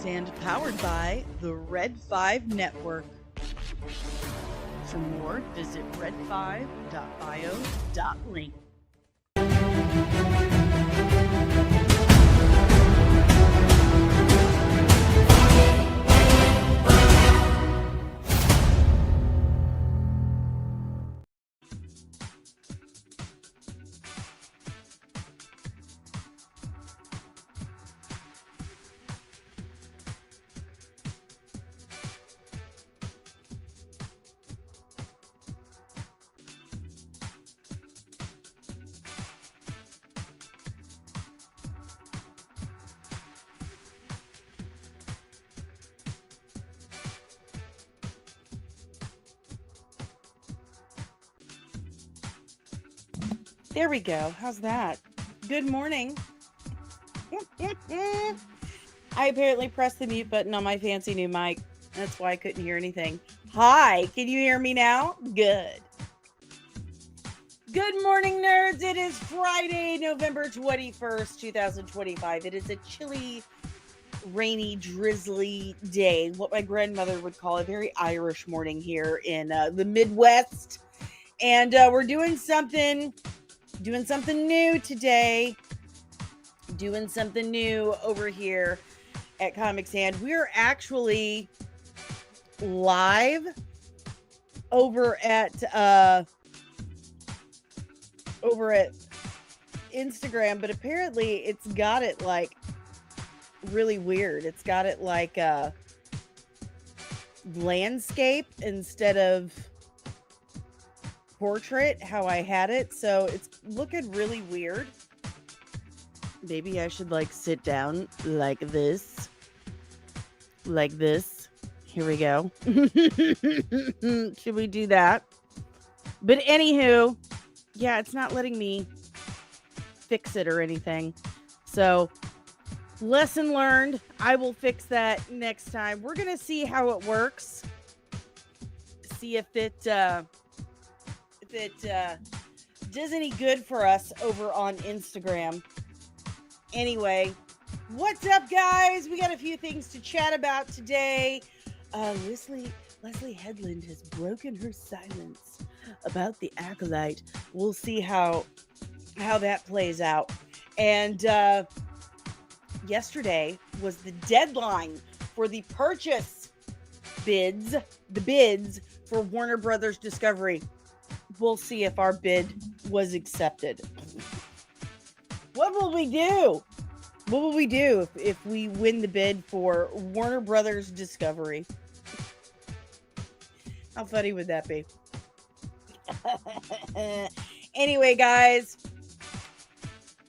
and powered by the Red 5 Network. For more, visit red5.bio.link. There we go. How's that? Good morning. I apparently pressed the mute button on my fancy new mic. That's why I couldn't hear anything. Hi, can you hear me now? Good. Good morning, nerds. It is Friday, November 21st, 2025. It is a chilly, rainy, drizzly day. What my grandmother would call a very Irish morning here in the Midwest. And we're doing something new today. Doing something new over here at Comics Hand. We're actually live over at Instagram, but apparently it's got it like really weird. It's got it like landscape instead of portrait, how I had it, so it's looking really weird. Maybe I should like sit down like this. Here we go. Should we do that? But anywho, yeah, it's not letting me fix it or anything. So, lesson learned. I will fix that next time. We're gonna see how it works. See if it does any good for us over on Instagram. Anyway, what's up, guys? We got a few things to chat about today. Leslye Headland has broken her silence about the Acolyte. We'll see how that plays out. And yesterday was the deadline for the purchase bids, for Warner Brothers Discovery. We'll see if our bid was accepted. What will we do? What will we do if we win the bid for Warner Brothers Discovery? How funny would that be? Anyway, guys,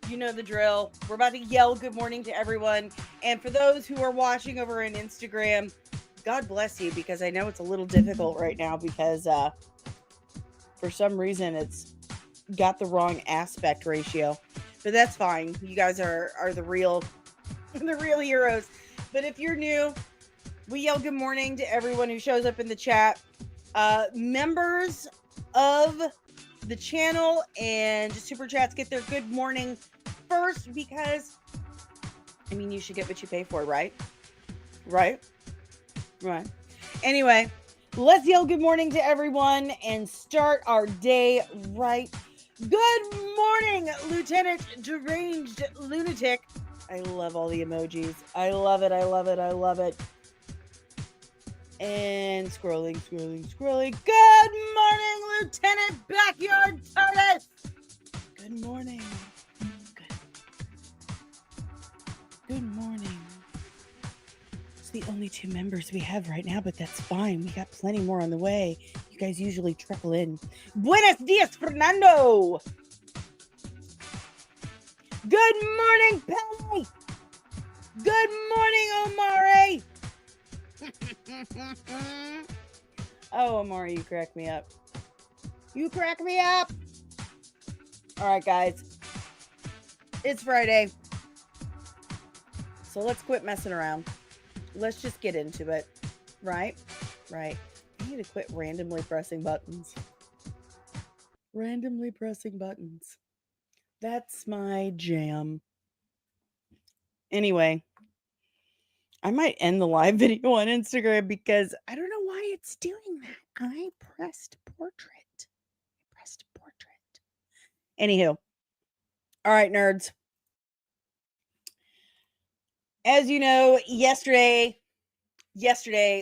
you know the drill. We're about to yell good morning to everyone. And for those who are watching over on Instagram, God bless you, because I know it's a little difficult right now because for some reason it's got the wrong aspect ratio. But that's fine. You guys are the real heroes. But if you're new, we yell good morning to everyone who shows up in the chat. Members of the channel and super chats get their good morning first because, I mean, you should get what you pay for, right? Right. Anyway, let's yell good morning to everyone and start our day right. Good morning, Lieutenant Deranged Lunatic. I love all the emojis. I love it. And scrolling. Good morning, Lieutenant Backyard TARDIS. Good morning. Good morning. It's the only 2 members we have right now, but that's fine. We got plenty more on the way. You guys usually trickle in. Buenos dias, Fernando. Good morning, Pele. Good morning, Omari. Oh, Omari, you crack me up. All right, guys. It's Friday. So let's quit messing around. Let's just get into it. Right. I need to quit randomly pressing buttons. That's my jam. Anyway, I might end the live video on Instagram because I don't know why it's doing that. I pressed portrait. Anywho. All right, nerds. As you know, yesterday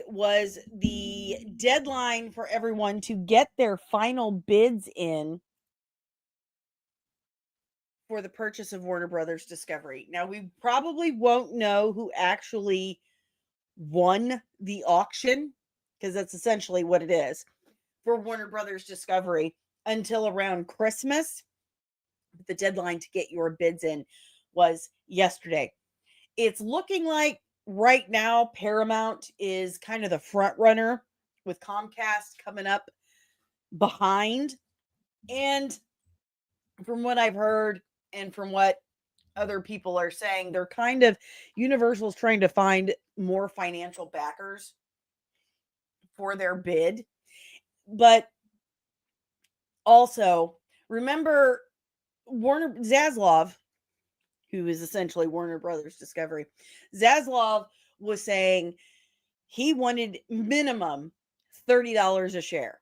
was the deadline for everyone to get their final bids in for the purchase of Warner Brothers Discovery. Now, we probably won't know who actually won the auction, because that's essentially what it is for Warner Brothers Discovery, until around Christmas. But the deadline to get your bids in was yesterday. It's looking like right now Paramount is kind of the front runner, with Comcast coming up behind. And from what I've heard and from what other people are saying, they're kind of, Universal's trying to find more financial backers for their bid. But also, remember Warner Zaslav, who is essentially Warner Brothers Discovery, Zaslav was saying he wanted minimum $30 a share.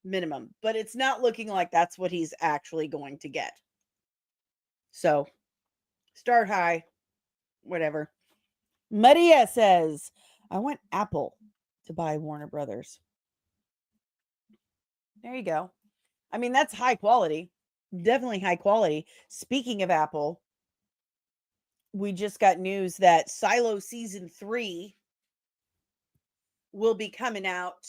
Minimum. But it's not looking like that's what he's actually going to get. So, start high, whatever. Maria says, I want Apple to buy Warner Brothers. There you go. I mean, that's high quality. Definitely high quality. Speaking of Apple, we just got news that Silo Season 3 will be coming out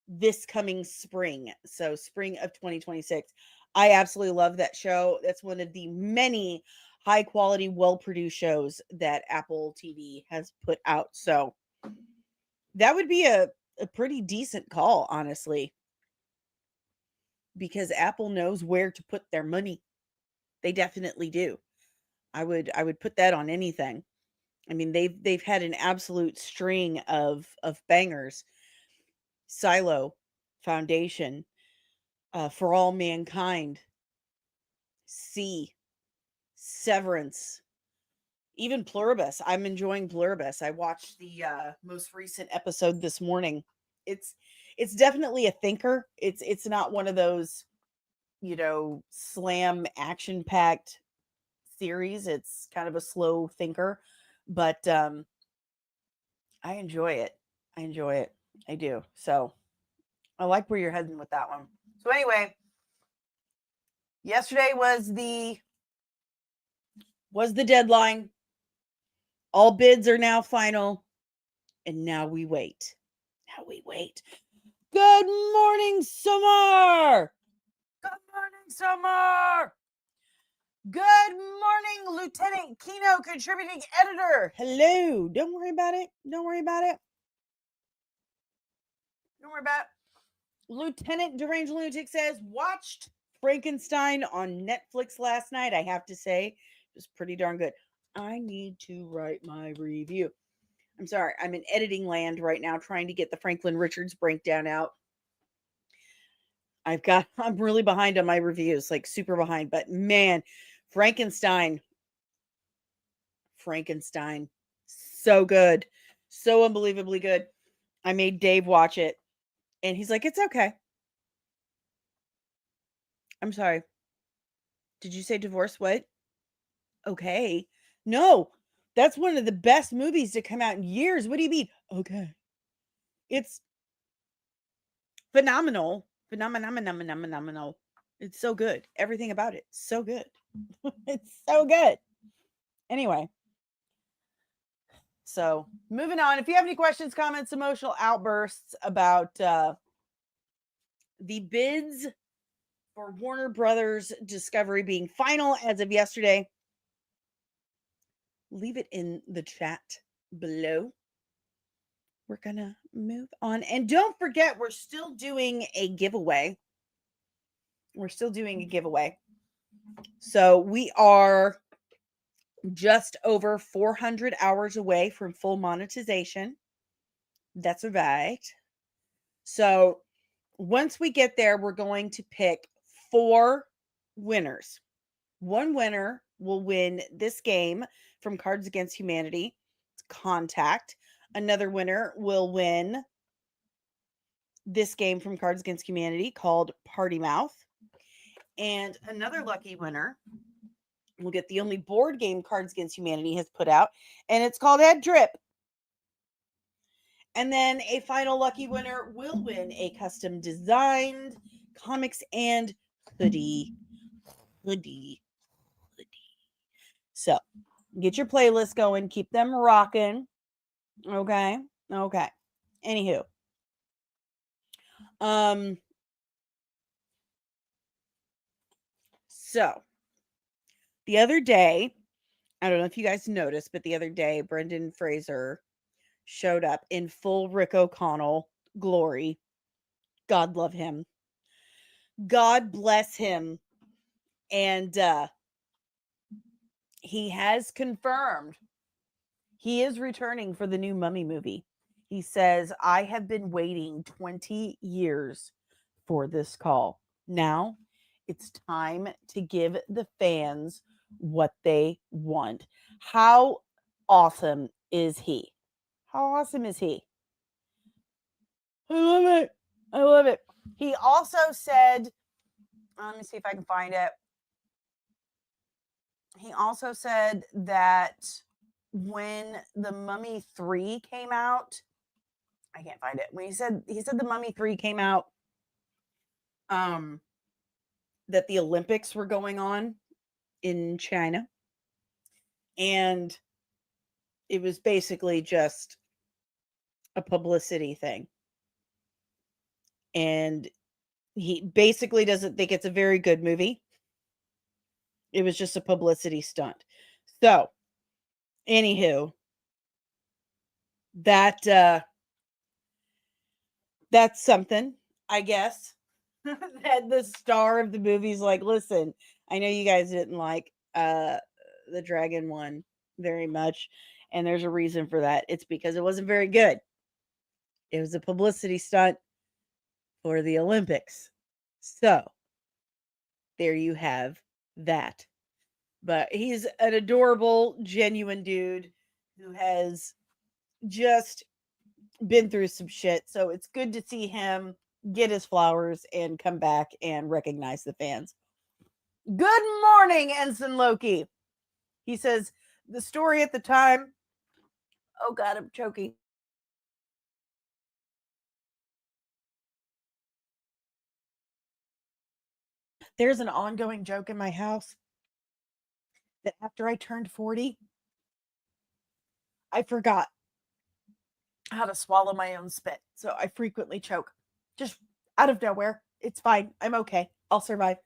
this coming spring. So spring of 2026. I absolutely love that show. That's one of the many high quality, well-produced shows that Apple TV has put out. So that would be a pretty decent call, honestly, because Apple knows where to put their money. They definitely do. I would put that on anything. I mean, they've had an absolute string of bangers. Silo, Foundation, For All Mankind, C, Severance, even Pluribus. I'm enjoying Pluribus. I watched the most recent episode this morning. It's definitely a thinker. It's not one of those, slam action packed series. It's kind of a slow thinker, but I enjoy it. I do. So I like where you're heading with that one. So anyway, yesterday was the deadline. All bids are now final, and now we wait. Good morning, Summer. Good morning, Lieutenant Kino, contributing editor. Hello. Don't worry about it. Lieutenant Deranged Lunatic says, watched Frankenstein on Netflix last night. I have to say, it was pretty darn good. I need to write my review. I'm sorry. I'm in editing land right now, trying to get the Franklin Richards breakdown out. I'm really behind on my reviews, like super behind, but man, Frankenstein, so good. So unbelievably good. I made Dave watch it, and he's like, it's okay. I'm sorry. Did you say divorce? What? Okay. No, that's one of the best movies to come out in years. What do you mean? Okay. It's phenomenal. Phenomenal. It's so good. Everything about it. So good. It's so good. Anyway. So moving on. If you have any questions, comments, emotional outbursts about the bids for Warner Brothers Discovery being final as of yesterday, leave it in the chat below. We're going to move on. And don't forget, we're still doing a giveaway. So we are just over 400 hours away from full monetization. That's right. So once we get there, we're going to pick 4 winners. One winner will win this game from Cards Against Humanity. Contact. Another winner will win this game from Cards Against Humanity called Party Mouth. And another lucky winner will get the only board game Cards Against Humanity has put out, and it's called Head Trip. And then a final lucky winner will win a custom designed comics and hoodie. So get your playlist going, keep them rocking. Okay. Anywho. So the other day, I don't know if you guys noticed, but the other day, Brendan Fraser showed up in full Rick O'Connell glory. God love him. God bless him. And he has confirmed he is returning for the new Mummy movie. He says, I have been waiting 20 years for this call. Now it's time to give the fans what they want. How awesome is he? How awesome is he? I love it. He also said, let me see if I can find it. He also said that when the Mummy 3 came out, I can't find it. When he said the Mummy 3 came out, that the Olympics were going on in China, and it was basically just a publicity thing. And he basically doesn't think it's a very good movie. It was just a publicity stunt. So, anywho, that's something, I guess. That the star of the movie's like, listen, I know you guys didn't like the dragon one very much, and there's a reason for that. It's because it wasn't very good. It was a publicity stunt for the Olympics. So, there you have that. But he's an adorable, genuine dude who has just been through some shit. So it's good to see him get his flowers and come back and recognize the fans. Good morning, Ensign Loki. He says, the story at the time. Oh, God, I'm choking. There's an ongoing joke in my house that after I turned 40, I forgot how to swallow my own spit. So I frequently choke just out of nowhere. It's fine. I'm okay. I'll survive.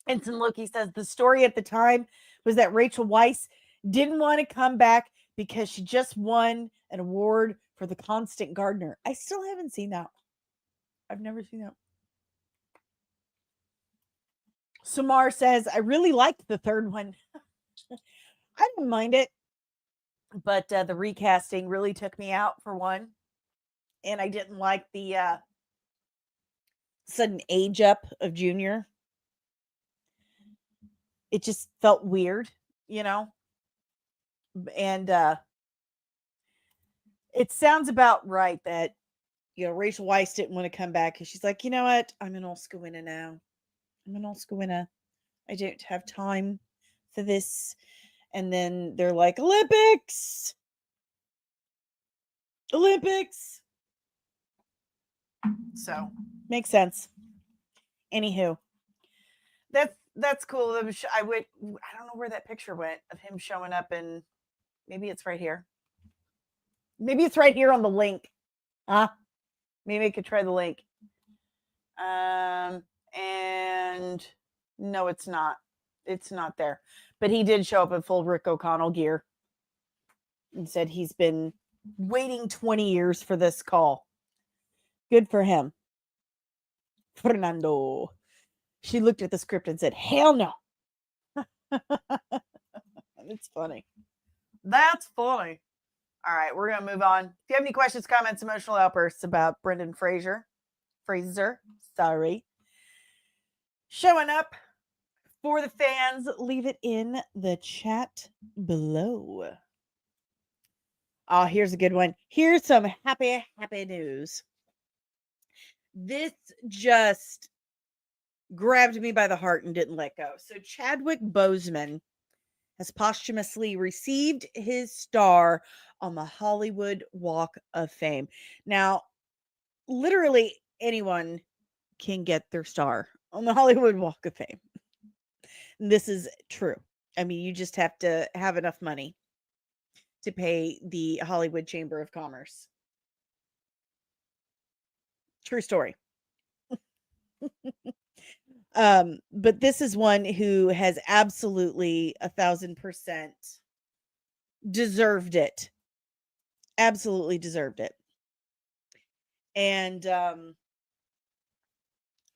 Ensign Loki says the story at the time was that Rachel Weisz didn't want to come back because she just won an award for The Constant Gardener. I still haven't seen that. I've never seen that. Samar says, I really liked the third one. I didn't mind it. But the recasting really took me out for one. And I didn't like the sudden age up of Junior. It just felt weird, you know? And it sounds about right that, you know, Rachel Weisz didn't want to come back because she's like, you know what? I'm an Oscar winner now. I'm an Oscar winner. I don't have time for this. And then they're like, Olympics. So makes sense. Anywho, that's cool. I don't know where that picture went of him showing up, and maybe it's right here. Maybe it's right here on the link. Maybe I could try the link. And no, it's not. It's not there. But he did show up in full Rick O'Connell gear and said he's been waiting 20 years for this call. Good for him. Fernando. She looked at the script and said, hell no. It's funny. That's funny. All right, we're going to move on. If you have any questions, comments, emotional outbursts about Brendan Fraser, showing up for the fans, leave it in the chat below. Oh, here's a good one. Here's some happy news. This just grabbed me by the heart and didn't let go. So Chadwick Boseman has posthumously received his star on the Hollywood Walk of Fame. Now, literally anyone can get their star on the Hollywood Walk of Fame. This is true. I mean, you just have to have enough money to pay the Hollywood Chamber of Commerce. True story. But this is one who has absolutely 1,000% deserved it. Absolutely deserved it. And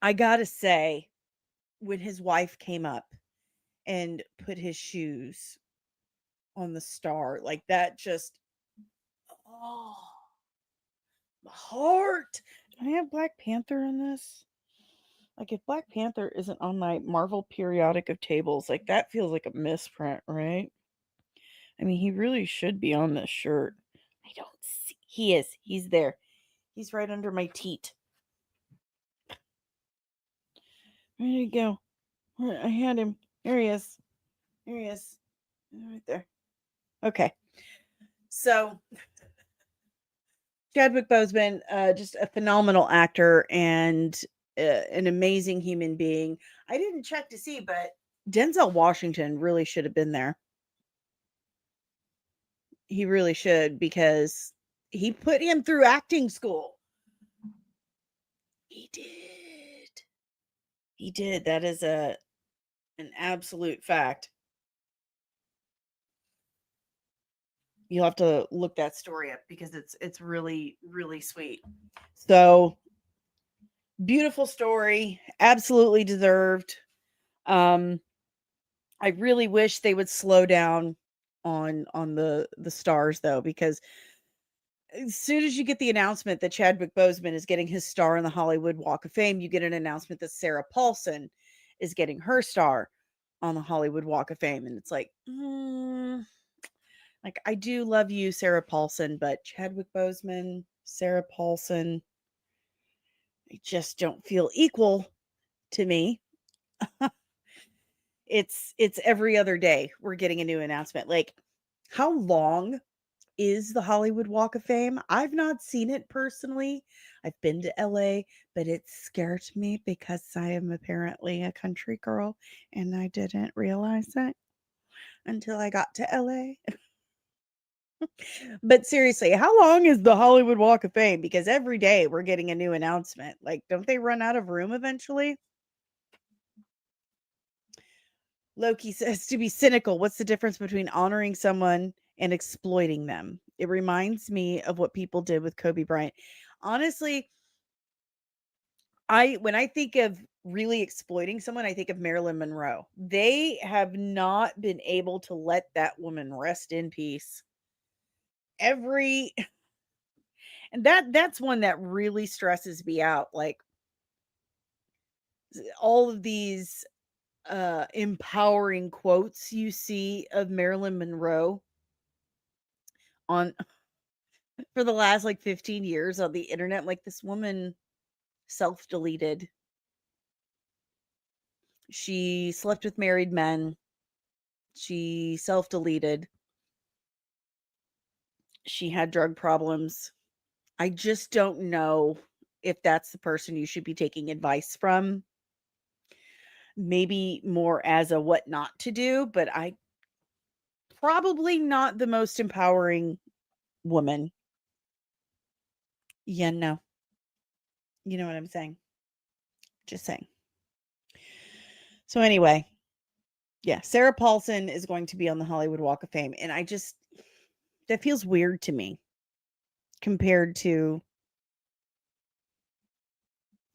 I gotta say, when his wife came up and put his shoes on the star, like that just, oh, my heart. Do I have Black Panther in this? Like, if Black Panther isn't on my Marvel periodic of tables, like that feels like a misprint, right? I mean, he really should be on this shirt. I don't see. He is. He's there. He's right under my teat. Where did he go? I had him. There he is. There he is. Right there. Okay. So, Chadwick Boseman, just a phenomenal actor and an amazing human being. I didn't check to see, but Denzel Washington really should have been there. He really should, because he put him through acting school. He did. He did. That is an absolute fact. You'll have to look that story up because it's really, really sweet. So, beautiful story, absolutely deserved. I really wish they would slow down on the stars though, because as soon as you get the announcement that Chadwick Boseman is getting his star on the Hollywood Walk of Fame, you get an announcement that Sarah Paulson is getting her star on the Hollywood Walk of Fame, and it's like, like, I do love you, Sarah Paulson, but Chadwick Boseman, Sarah Paulson, they just don't feel equal to me. It's every other day we're getting a new announcement. Like, how long is the Hollywood Walk of Fame? I've not seen it personally. I've been to LA, but it scared me because I am apparently a country girl and I didn't realize it until I got to LA. But seriously, how long is the Hollywood Walk of Fame? Because every day we're getting a new announcement. Like, don't they run out of room eventually? Loki says, to be cynical, what's the difference between honoring someone and exploiting them? It reminds me of what people did with Kobe Bryant. Honestly, when I think of really exploiting someone, I think of Marilyn Monroe. They have not been able to let that woman rest in peace. And that's one that really stresses me out. Like, all of these empowering quotes you see of Marilyn Monroe on for the last like 15 years on the internet. Like, this woman self-deleted. She slept with married men. She self-deleted. She had drug problems. I just don't know if that's the person you should be taking advice from. Maybe more as a what not to do, but I probably not the most empowering woman. Yeah, no. You know what I'm saying? Just saying. So anyway, yeah, Sarah Paulson is going to be on the Hollywood Walk of Fame, and that feels weird to me compared to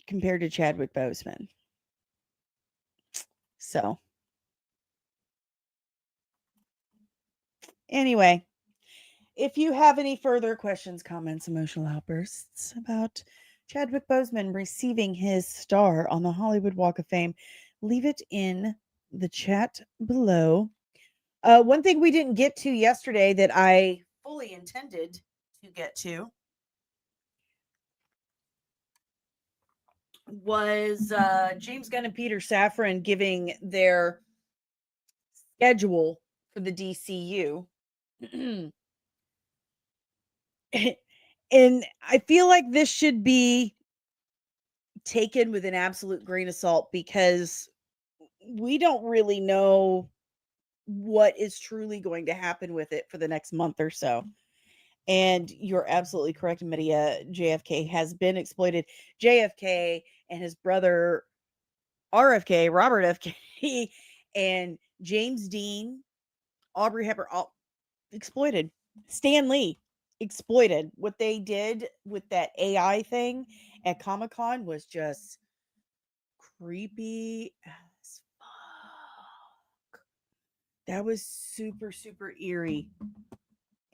Chadwick Boseman. So anyway, if you have any further questions, comments, emotional outbursts about Chadwick Boseman receiving his star on the Hollywood Walk of Fame, leave it in the chat below. One thing we didn't get to yesterday that I fully intended to get to was James Gunn and Peter Safran giving their schedule for the DCU. And I feel like this should be taken with an absolute grain of salt because we don't really know what is truly going to happen with it for the next month or so. And you're absolutely correct, Medea. JFK has been exploited. JFK and his brother RFK, Robert FK, and James Dean, Audrey Hepburn, all exploited. Stan Lee exploited. What they did with that AI thing at Comic-Con was just creepy as fuck. That was super, super eerie.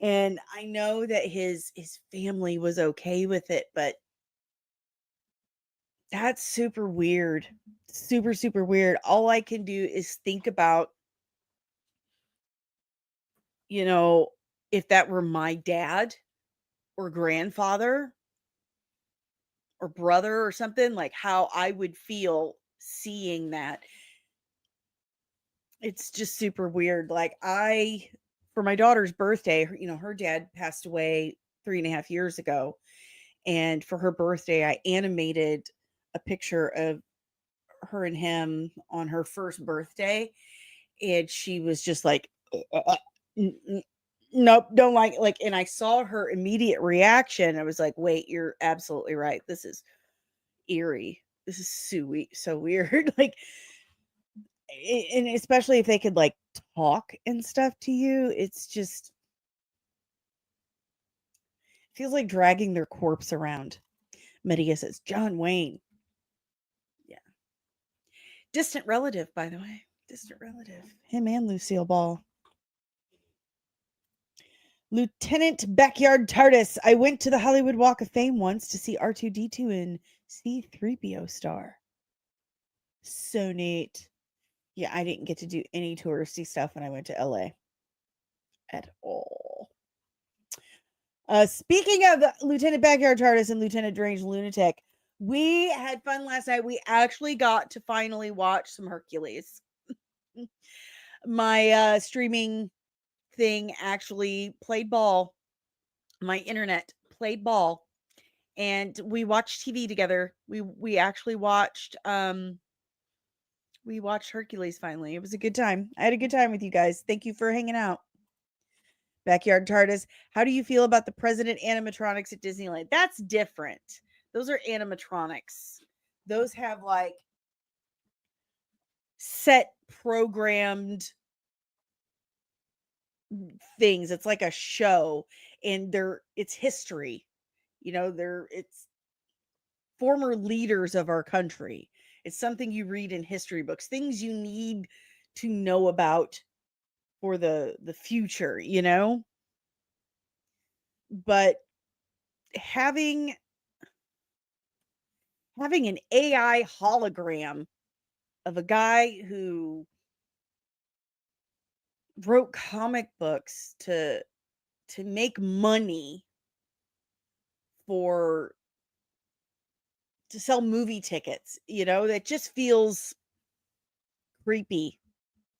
And I know that his family was okay with it, but that's super weird. Super, super weird. All I can do is think about, you know, if that were my dad or grandfather or brother or something, like how I would feel seeing that. It's just super weird. Like for my daughter's birthday, her dad passed away 3.5 years ago. And for her birthday, I animated a picture of her and him on her first birthday. And she was just like, nope, don't like, and I saw her immediate reaction. I was like, wait, you're absolutely right. This is eerie. This is so weird. Like, and especially if they could like talk and stuff to you, it's just feels like dragging their corpse around. Medea says, John Wayne. Yeah. Distant relative, by the way. Distant relative. Him and Lucille Ball. Lieutenant Backyard TARDIS. I went to the Hollywood Walk of Fame once to see R2-D2 and C-3PO star. So neat. Yeah, I didn't get to do any touristy stuff when I went to LA at all. Speaking of Lieutenant Backyard TARDIS and Lieutenant Deranged Lunatic, we had fun last night. We actually got to finally watch some Hercules. My streaming thing actually played ball. My internet played ball, and we watched TV together. We actually watched Hercules finally. It was a good time. I had a good time with you guys. Thank you for hanging out. Backyard TARDIS. How do you feel about the president animatronics at Disneyland? That's different. Those are animatronics. Those have like set programmed things. It's like a show, and it's history. It's former leaders of our country. It's something you read in history books, things you need to know about for the future, But having an AI hologram of a guy who wrote comic books to make money to sell movie tickets, that just feels creepy.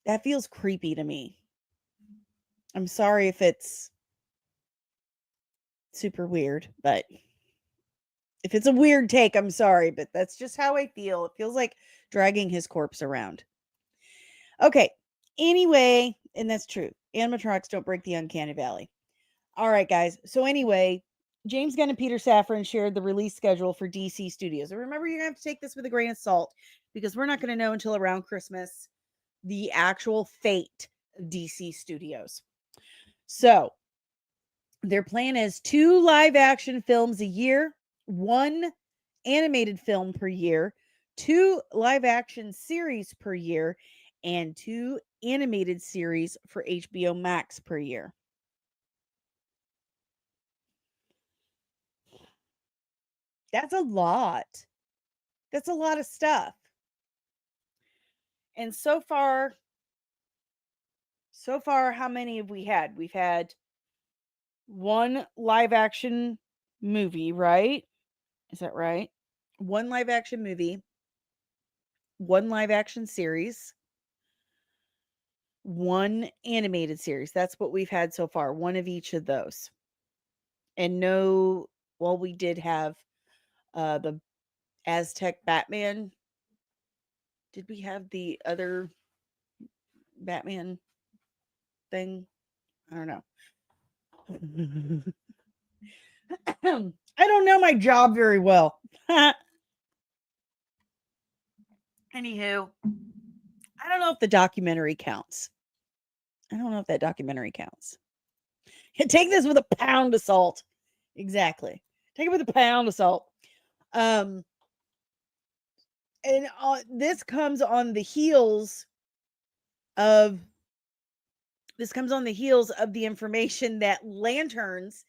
That feels creepy to me. I'm sorry if it's super weird, but if it's a weird take, I'm sorry, but that's just how I feel. It feels like dragging his corpse around. Okay. Anyway, and that's true. Animatronics don't break the uncanny valley. All right, guys. So anyway, James Gunn and Peter Safran shared the release schedule for DC Studios. And remember, you're going to have to take this with a grain of salt because we're not going to know until around Christmas the actual fate of DC Studios. So their plan is 2 live action films a year, 1 animated film per year, 2 live action series per year, and 2 animated series for HBO Max per year. That's a lot. That's a lot of stuff. And so far, how many have we had? We've had one live action movie, right? Is that right? One live action movie, one live action series, one animated series. That's what we've had so far. One of each of those. And no, well, we did have the Aztec Batman. Did we have the other Batman thing? I don't know. I don't know my job very well. Anywho, I don't know if the documentary counts. I don't know if that documentary counts. Take this with a pound of salt. Exactly. Take it with a pound of salt. And this comes on the heels of the information that Lanterns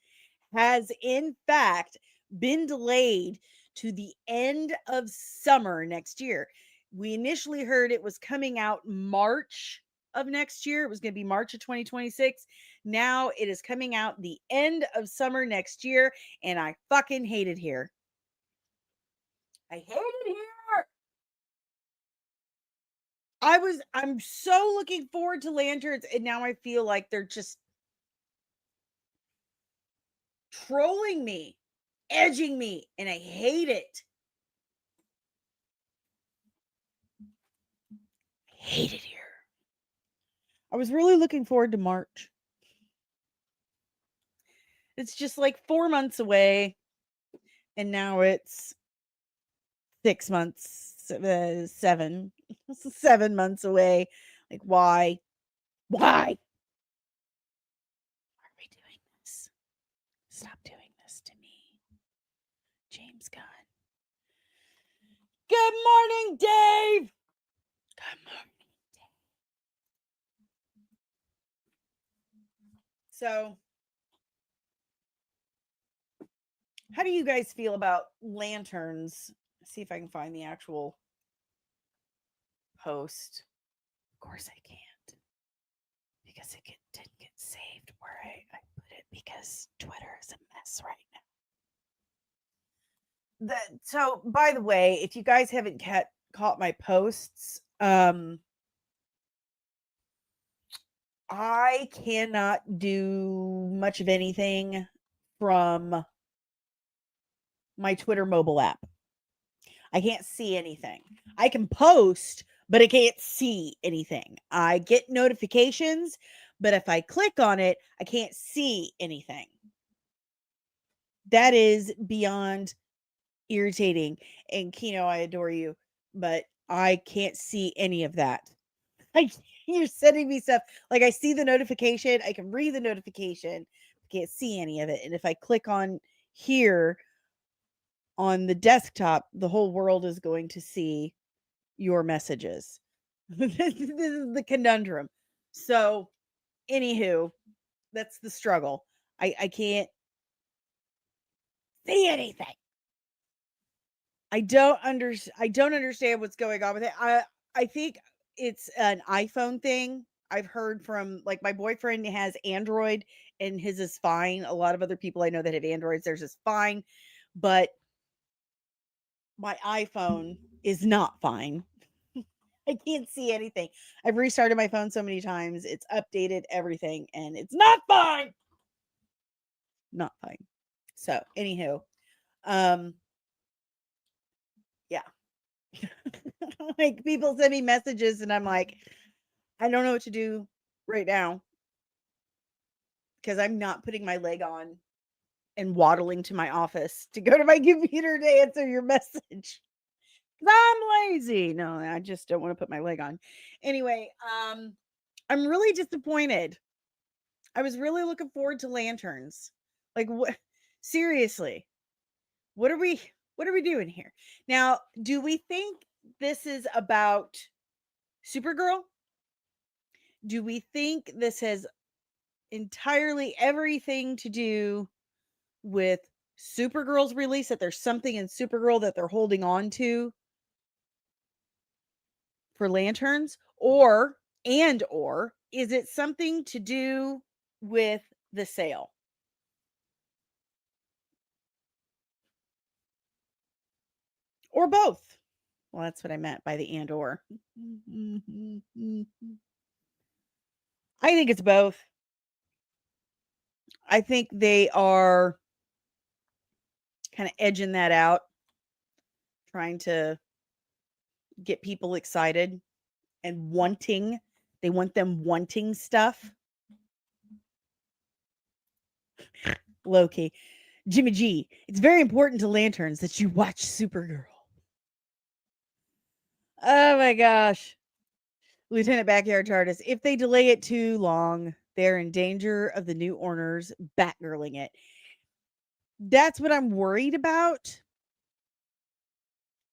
has in fact been delayed to the end of summer next year. We initially heard it was coming out March of next year. It was going to be March of 2026. Now it is coming out the end of summer next year, and I fucking hate it here. I hate it here. I'm so looking forward to Lanterns, and now I feel like they're just trolling me, edging me, and I hate it. I hate it here. I was really looking forward to March. It's just like 4 months away, and now it's 6 months, 7 7 months away. Like, why? Why are we doing this? Stop doing this to me. James Gunn. Good morning, Dave. Good morning, Dave. So, how do you guys feel about Lanterns? Let's see if I can find the actual post. Of course I can't. Because didn't get saved where I put it, because Twitter is a mess right now. So, by the way, if you guys haven't caught my posts, I cannot do much of anything from my Twitter mobile app. I can't see anything. I can post, but I can't see anything. I get notifications, but if I click on it, I can't see anything. That is beyond irritating. And Kino, I adore you, but I can't see any of that. Like, you're sending me stuff. Like, I see the notification, I can read the notification, I can't see any of it. And if I click on here on the desktop, the whole world is going to see your messages. This is the conundrum. So, anywho, that's the struggle. I can't see anything. I don't understand what's going on with it. I think it's an iPhone thing. I've heard from, like, my boyfriend has Android and his is fine. A lot of other people I know that have Androids, theirs is fine, but my iPhone is not fine. I can't see anything. I've restarted my phone so many times. It's updated everything and it's not fine. Not fine. So, anywho, yeah. Like, people send me messages and I'm like, I don't know what to do right now because I'm not putting my leg on and waddling to my office to go to my computer to answer your message. I'm lazy. No, I just don't want to put my leg on. Anyway, I'm really disappointed. I was really looking forward to Lanterns. Like, what? Seriously, what are we doing here? Now, do we think this is about Supergirl? Do we think this has entirely everything to do with Supergirl's release, that there's something in Supergirl that they're holding on to for Lanterns? Or is it something to do with the sale? Or both. Well, that's what I meant by the and or. I think it's both. I think they are kind of edging that out, trying to get people excited and wanting. They want them wanting stuff. Loki. Jimmy G. It's very important to Lanterns that you watch Supergirl. Oh my gosh. Lieutenant Backyard TARDIS. If they delay it too long, they're in danger of the new owners Batgirling it. That's what I'm worried about.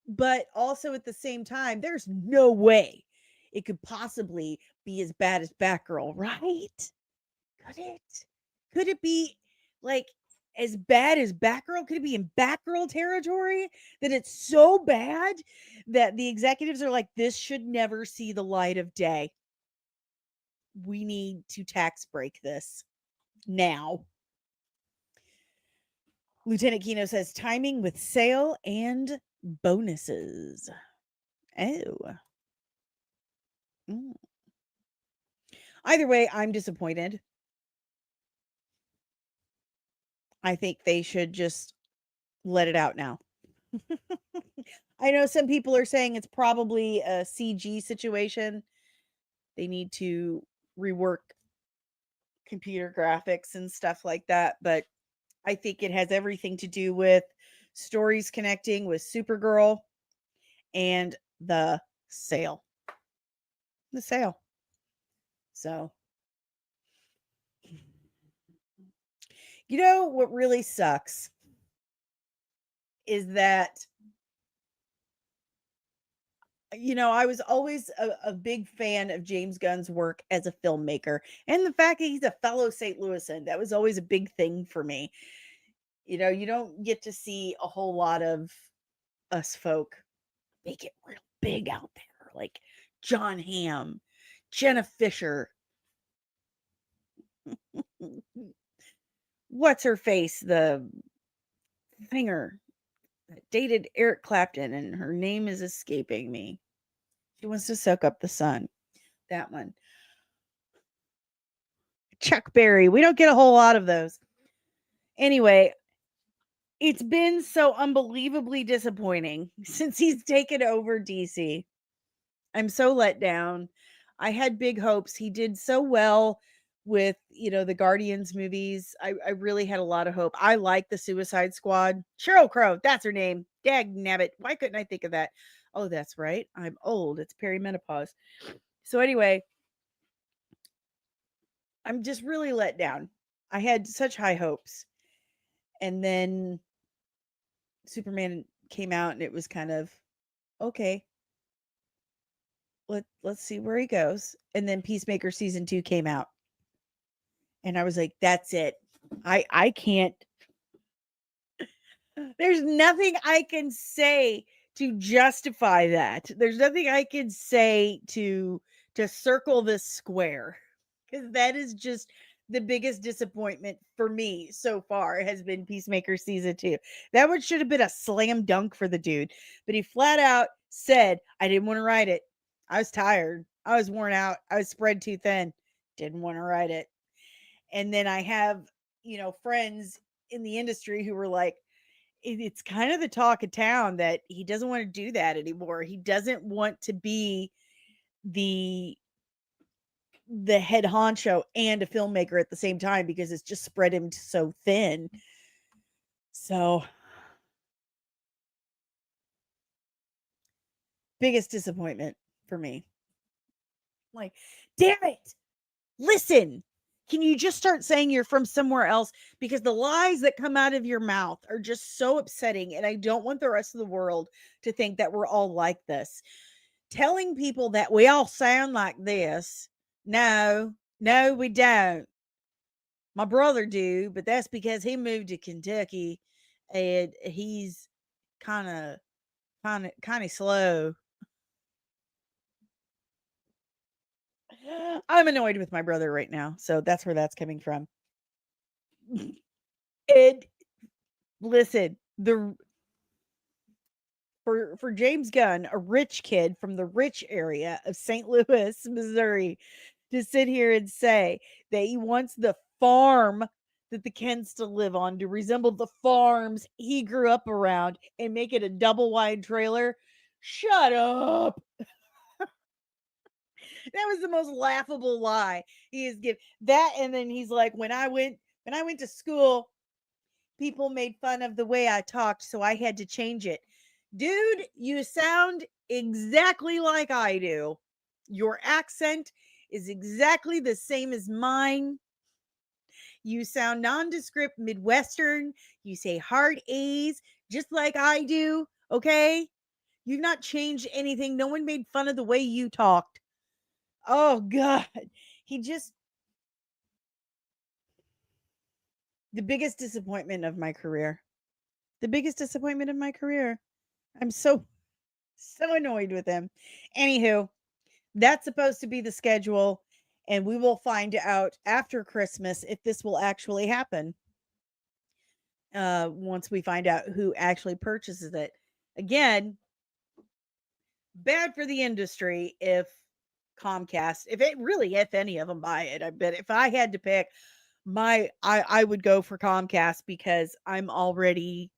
But also at the same time, there's no way it could possibly be as bad as Batgirl, right? Could it? Could it be like as bad as Batgirl? Could it be in Batgirl territory that it's so bad that the executives are like, this should never see the light of day? We need to tax break this now. Lieutenant Kino says timing with sale and bonuses. Oh. Mm. Either way, I'm disappointed. I think they should just let it out now. I know some people are saying it's probably a CG situation. They need to rework computer graphics and stuff like that, but I think it has everything to do with stories connecting with Supergirl and the sale. The sale. So, you know what really sucks is that I was always a big fan of James Gunn's work as a filmmaker, and the fact that he's a fellow St. Louisan, that was always a big thing for me. You don't get to see a whole lot of us folk make it real big out there, like John Hamm, Jenna Fisher. What's her face? The singer that dated Eric Clapton, and her name is escaping me. She wants to soak up the sun. That one. Chuck Berry. We don't get a whole lot of those. Anyway, it's been so unbelievably disappointing since he's taken over DC. I'm so let down. I had big hopes. He did so well with, the Guardians movies. I really had a lot of hope. I like the Suicide Squad. Sheryl Crow, that's her name. Dag nabbit. Why couldn't I think of that? Oh, that's right. I'm old. It's perimenopause. So anyway, I'm just really let down. I had such high hopes. And then Superman came out and it was kind of okay. Let's see where he goes. And then Peacemaker season 2 came out. And I was like, that's it. I can't. There's nothing I can say to justify that. There's nothing I can say to circle this square, because that is just the biggest disappointment for me so far has been Peacemaker season 2. That one should have been a slam dunk for the dude, but he flat out said, I didn't want to write it. I was tired. I was worn out. I was spread too thin. Didn't want to write it. And then I have, friends in the industry who were like, it's kind of the talk of town that he doesn't want to do that anymore. He doesn't want to be the head honcho and a filmmaker at the same time, because it's just spread him so thin. So biggest disappointment for me. Like, damn it. Listen, can you just start saying you're from somewhere else? Because the lies that come out of your mouth are just so upsetting. And I don't want the rest of the world to think that we're all like this. Telling people that we all sound like this. No, we don't. My brother do, but that's because he moved to Kentucky and he's kind of slow. I'm annoyed with my brother right now, so that's where that's coming from. And listen, for James Gunn, a rich kid from the rich area of St. Louis, Missouri, to sit here and say that he wants the farm that the Kents still live on to resemble the farms he grew up around and make it a double wide trailer. Shut up. That was the most laughable lie he has given. That, and then he's like, when I went to school, people made fun of the way I talked, so I had to change it. Dude, you sound exactly like I do. Your accent is exactly the same as mine. You sound nondescript Midwestern. You say hard A's just like I do. Okay? You've not changed anything. No one made fun of the way you talked. Oh, God. He just, the biggest disappointment of my career. The biggest disappointment of my career. I'm so annoyed with him. Anywho, that's supposed to be the schedule, and we will find out after Christmas if this will actually happen. Once we find out who actually purchases it. Again, bad for the industry if Comcast, if any of them buy it. I bet if I had to pick, I would go for Comcast because I'm already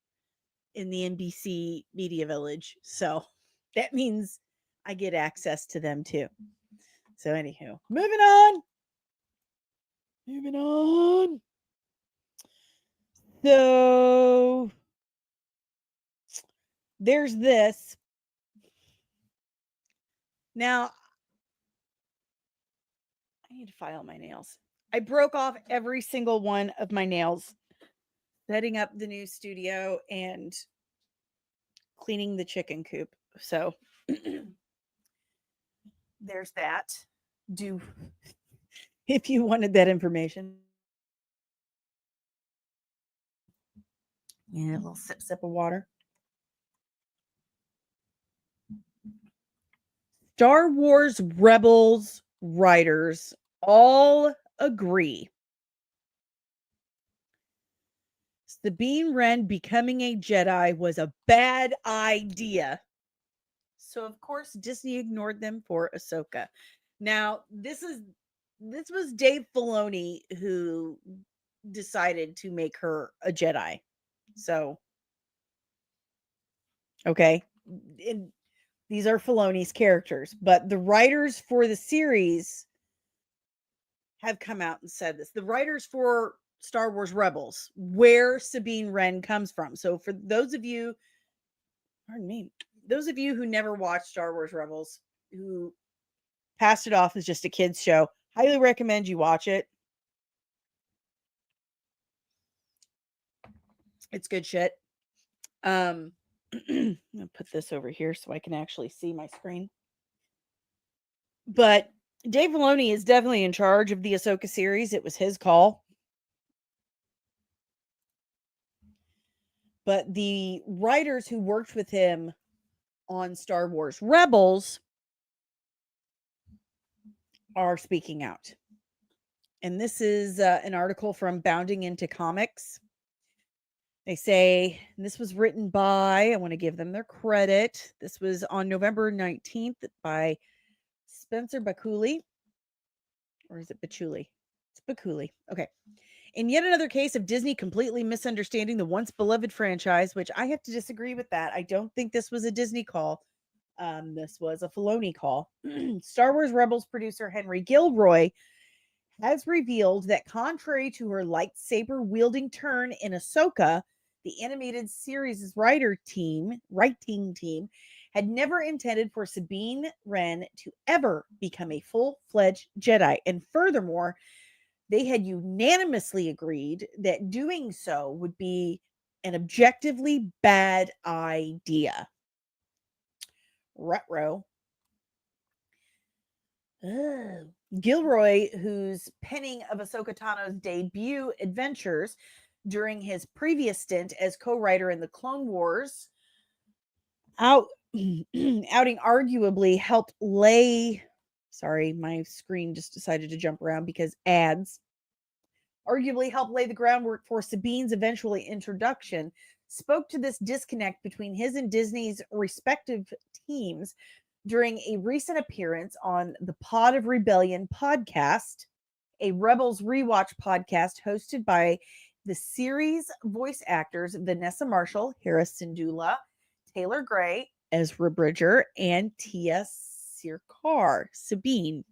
in the NBC Media Village. So that means I get access to them too. So anywho, moving on. Moving on. So there's this. Now I need to file my nails. I broke off every single one of my nails setting up the new studio and cleaning the chicken coop. So there's that. Do if you wanted that information. Yeah, a little sip of water. Star Wars Rebels writers all agree Sabine Wren becoming a Jedi was a bad idea. So of course Disney ignored them for Ahsoka. Now, this was Dave Filoni who decided to make her a Jedi. So okay. And these are Filoni's characters, but the writers for the series have come out and said this. The writers for Star Wars Rebels, where Sabine Wren comes from. So for those of you, pardon me, those of you who never watched Star Wars Rebels, who passed it off as just a kids show, highly recommend you watch it. It's good shit. I'm gonna put this over here so I can actually see my screen. But Dave Filoni is definitely in charge of the Ahsoka series. It was his call. But the writers who worked with him on Star Wars Rebels are speaking out. And this is an article from Bounding Into Comics. They say this was written by, I want to give them their credit. This was on November 19th by Spencer Bakuli. Or is it Bachuli? It's Bakuli. Okay. In yet another case of Disney completely misunderstanding the once beloved franchise, which I have to disagree with that. I don't think this was a Disney call. This was a Filoni call. Star Wars Rebels producer Henry Gilroy has revealed that contrary to her lightsaber wielding turn in Ahsoka, the animated series' writing team had never intended for Sabine Wren to ever become a full-fledged Jedi. And furthermore, they had unanimously agreed that doing so would be an objectively bad idea. Ruh-roh. Gilroy, whose penning of Ahsoka Tano's debut adventures during his previous stint as co-writer in the Clone Wars, outing arguably helped lay. Sorry, my screen just decided to jump around because ads. Arguably helped lay the groundwork for Sabine's eventual introduction. spoke to this disconnect between his and Disney's respective teams during a recent appearance on the Pod of Rebellion podcast, a Rebels rewatch podcast hosted by the series voice actors Vanessa Marshall, Hera Syndulla, Taylor Gray, Ezra Bridger, and Tia Sircar, Sabine.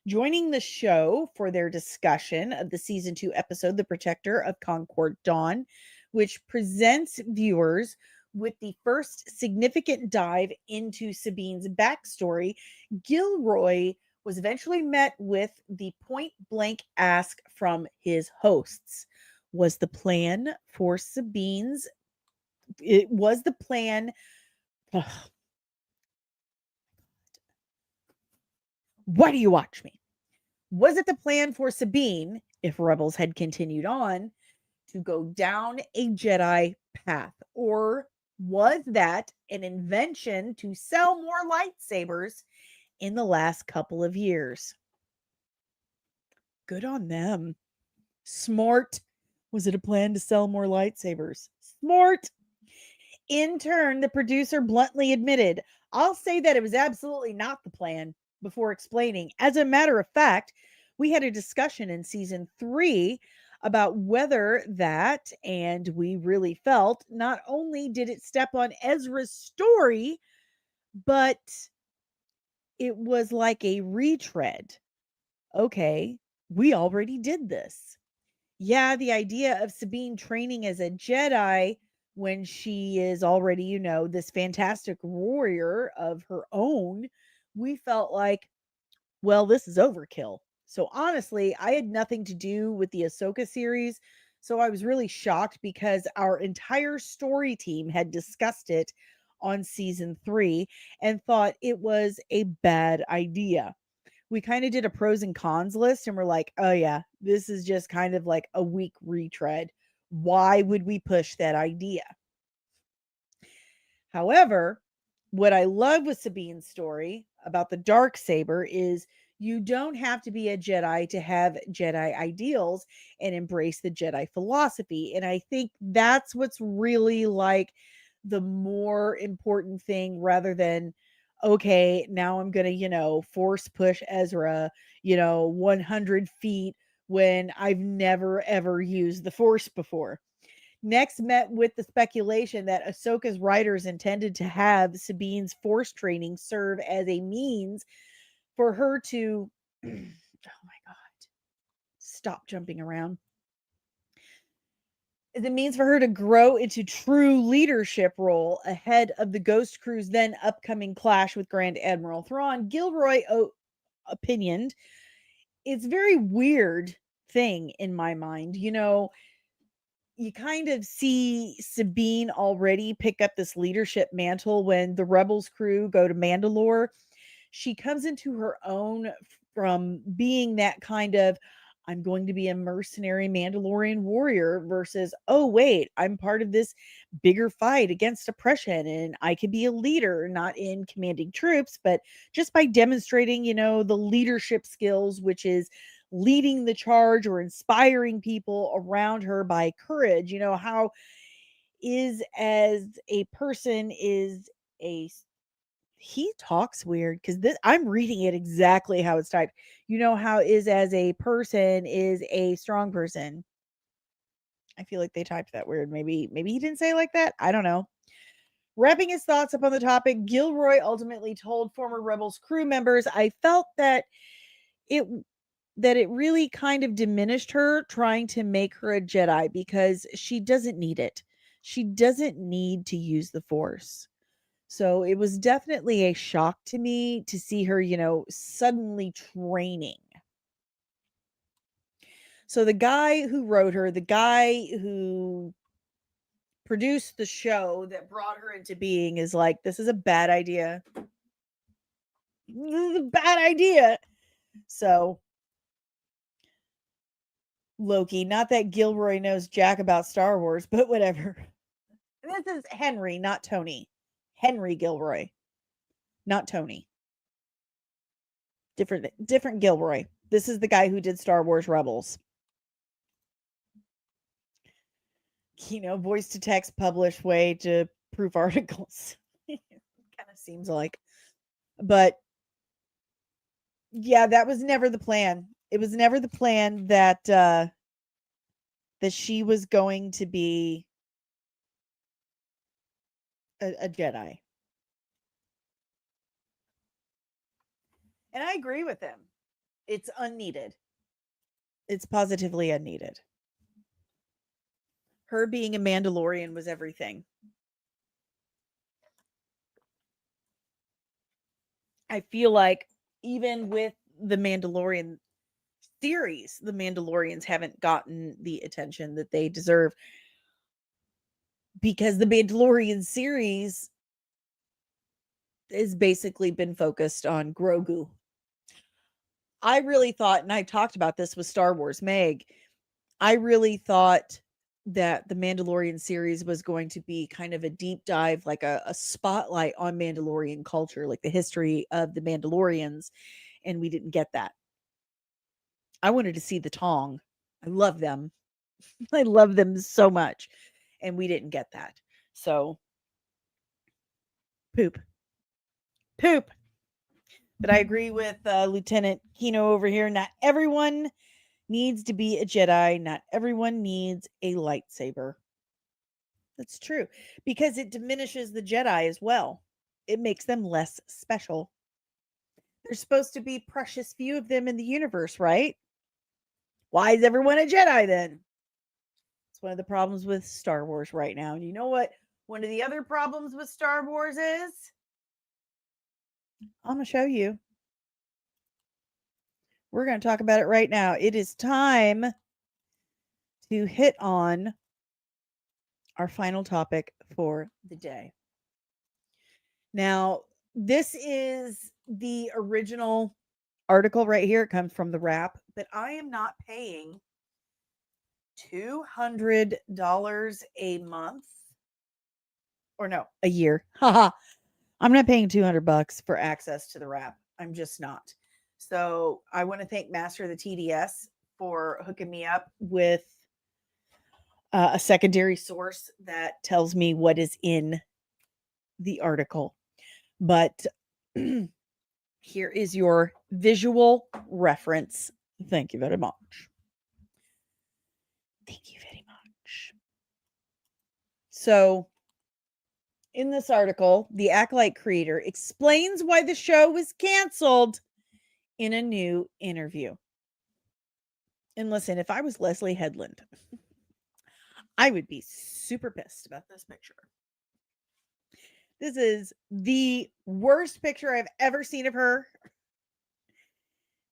Joining the show for their discussion of the season 2 episode, The Protector of Concord Dawn, which presents viewers with the first significant dive into Sabine's backstory, Gilroy was eventually met with the point blank ask from his hosts. Was the plan for Sabine's, it was the plan. Why do you watch me? Was it the plan for Sabine, if Rebels had continued on, to go down a Jedi path? Or was that an invention to sell more lightsabers in the last couple of years? Good on them. Smart. Was it a plan to sell more lightsabers? Smart. In turn, the producer bluntly admitted, I'll say that it was absolutely not the plan, before explaining, as a matter of fact, we had a discussion in season 3 about whether that, and we really felt, not only did it step on Ezra's story, but it was like a retread. Okay, we already did this. Yeah, the idea of Sabine training as a Jedi when she is already, you know, this fantastic warrior of her own, we felt like, well, this is overkill. So honestly, I had nothing to do with the AHSOKA series. So I was really shocked because our entire story team had discussed it on season 3 and thought it was a bad idea. We kind of did a pros and cons list and we're like, oh yeah, this is just kind of like a weak retread. Why would we push that idea? However, what I love with Sabine's story about the dark saber is you don't have to be a Jedi to have Jedi ideals and embrace the Jedi philosophy. And I think that's what's really like the more important thing rather than, okay, now I'm going to, you know, force push Ezra, you know, 100 feet when I've never ever used the force before. Next met with the speculation that Ahsoka's writers intended to have Sabine's force training serve as a means for her to oh my god, stop jumping around. As it means for her to grow into true leadership role ahead of the Ghost Crew's then upcoming clash with Grand Admiral Thrawn. Gilroy opinioned it's very weird thing in my mind. You know, you kind of see Sabine already pick up this leadership mantle when the Rebels crew go to Mandalore. She comes into her own from being that kind of, I'm going to be a mercenary Mandalorian warrior versus, oh, wait, I'm part of this bigger fight against oppression and I can be a leader, not in commanding troops, but just by demonstrating, you know, the leadership skills, which is leading the charge or inspiring people around her by courage. You know, how is as a person is a he talks weird because this I'm reading it exactly how it's typed. You know how is as a person is a strong person. I feel like they typed that weird. Maybe he didn't say it like that. I don't know. Wrapping his thoughts up on the topic, Gilroy ultimately told former Rebels crew members, I felt it that it really kind of diminished her trying to make her a Jedi because she doesn't need it. She doesn't need to use the Force. So it was definitely a shock to me to see her, you know, suddenly training. So the guy who wrote her, the guy who produced the show that brought her into being is like, this is a bad idea. This is a bad idea. So Loki, not that Gilroy knows jack about Star Wars, but whatever. This is Henry, not Tony. Henry Gilroy, not Tony. Different Gilroy. This is the guy who did Star Wars Rebels. voice to text publish way to proof articles. Kind of seems like. But yeah, that was never the plan. It was never the plan that she was going to be a Jedi. And I agree with him. It's unneeded. It's positively unneeded. Her being a Mandalorian was everything. I feel like even with the Mandalorian series, the Mandalorians haven't gotten the attention that they deserve, because the Mandalorian series has basically been focused on Grogu. I really thought, and I talked about this with Star Wars Meg, I really thought that the Mandalorian series was going to be kind of a deep dive, like a spotlight on Mandalorian culture, like the history of the Mandalorians, and we didn't get that. I wanted to see the Tong. I love them. I love them so much, and we didn't get that. So, poop. But I agree with Lieutenant Kino over here. Not everyone needs to be a Jedi. Not everyone needs a lightsaber. That's true, because it diminishes the Jedi as well. It makes them less special. There's supposed to be precious few of them in the universe, right? Why is everyone a Jedi then? It's one of the problems with Star Wars right now. And you know what? One of the other problems with Star Wars is? I'm going to show you. We're going to talk about it right now. It is time to hit on our final topic for the day. Now, this is the original article right here. It comes from the Wrap, but I am not paying $200 a month, or no, a year. Haha. I'm not paying $200 for access to the Wrap. I'm just not. So I want to thank Master of the TDS for hooking me up with a secondary source that tells me what is in the article. But here is your visual reference. Thank you very much. Thank you very much. So, in this article, the Acolyte creator explains why the show was canceled in a new interview. And listen, if I was Leslye Headland, I would be super pissed about this picture. This is the worst picture I've ever seen of her.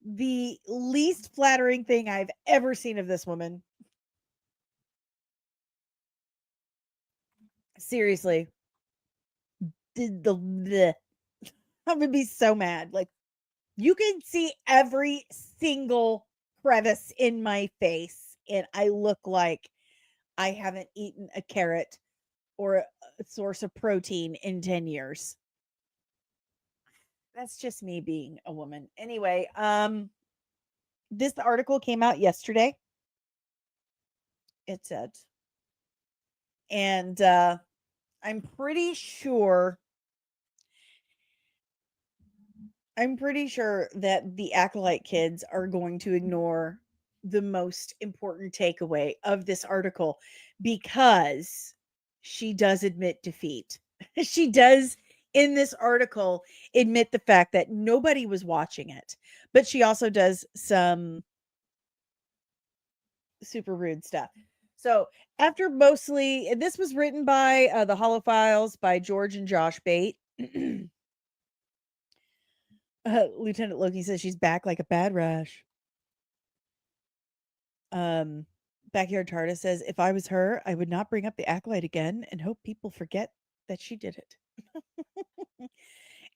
The least flattering thing I've ever seen of this woman. Seriously. I would be so mad. Like, you can see every single crevice in my face, and I look like I haven't eaten a carrot or a source of protein in 10 years. That's just me being a woman. Anyway, this article came out yesterday. It said. And I'm pretty sure that the Acolyte kids are going to ignore the most important takeaway of this article, because she does admit defeat. She does, in this article, admit the fact that nobody was watching it, but she also does some super rude stuff. So after mostly, and this was written by the Hollow Files by George and Josh Bate. Lieutenant Loki says she's back like a bad rash. Backyard Tarda says, if I was her, I would not bring up the Acolyte again and hope people forget that she did it.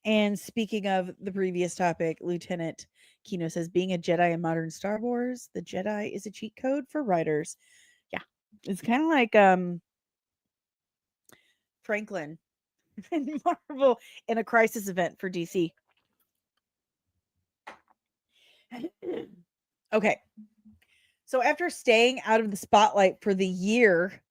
And speaking of the previous topic, Lieutenant Kino says, being a Jedi in modern Star Wars, the Jedi is a cheat code for writers. Yeah. It's kind of like Franklin in Marvel in a crisis event for DC. Okay. So after staying out of the spotlight for the year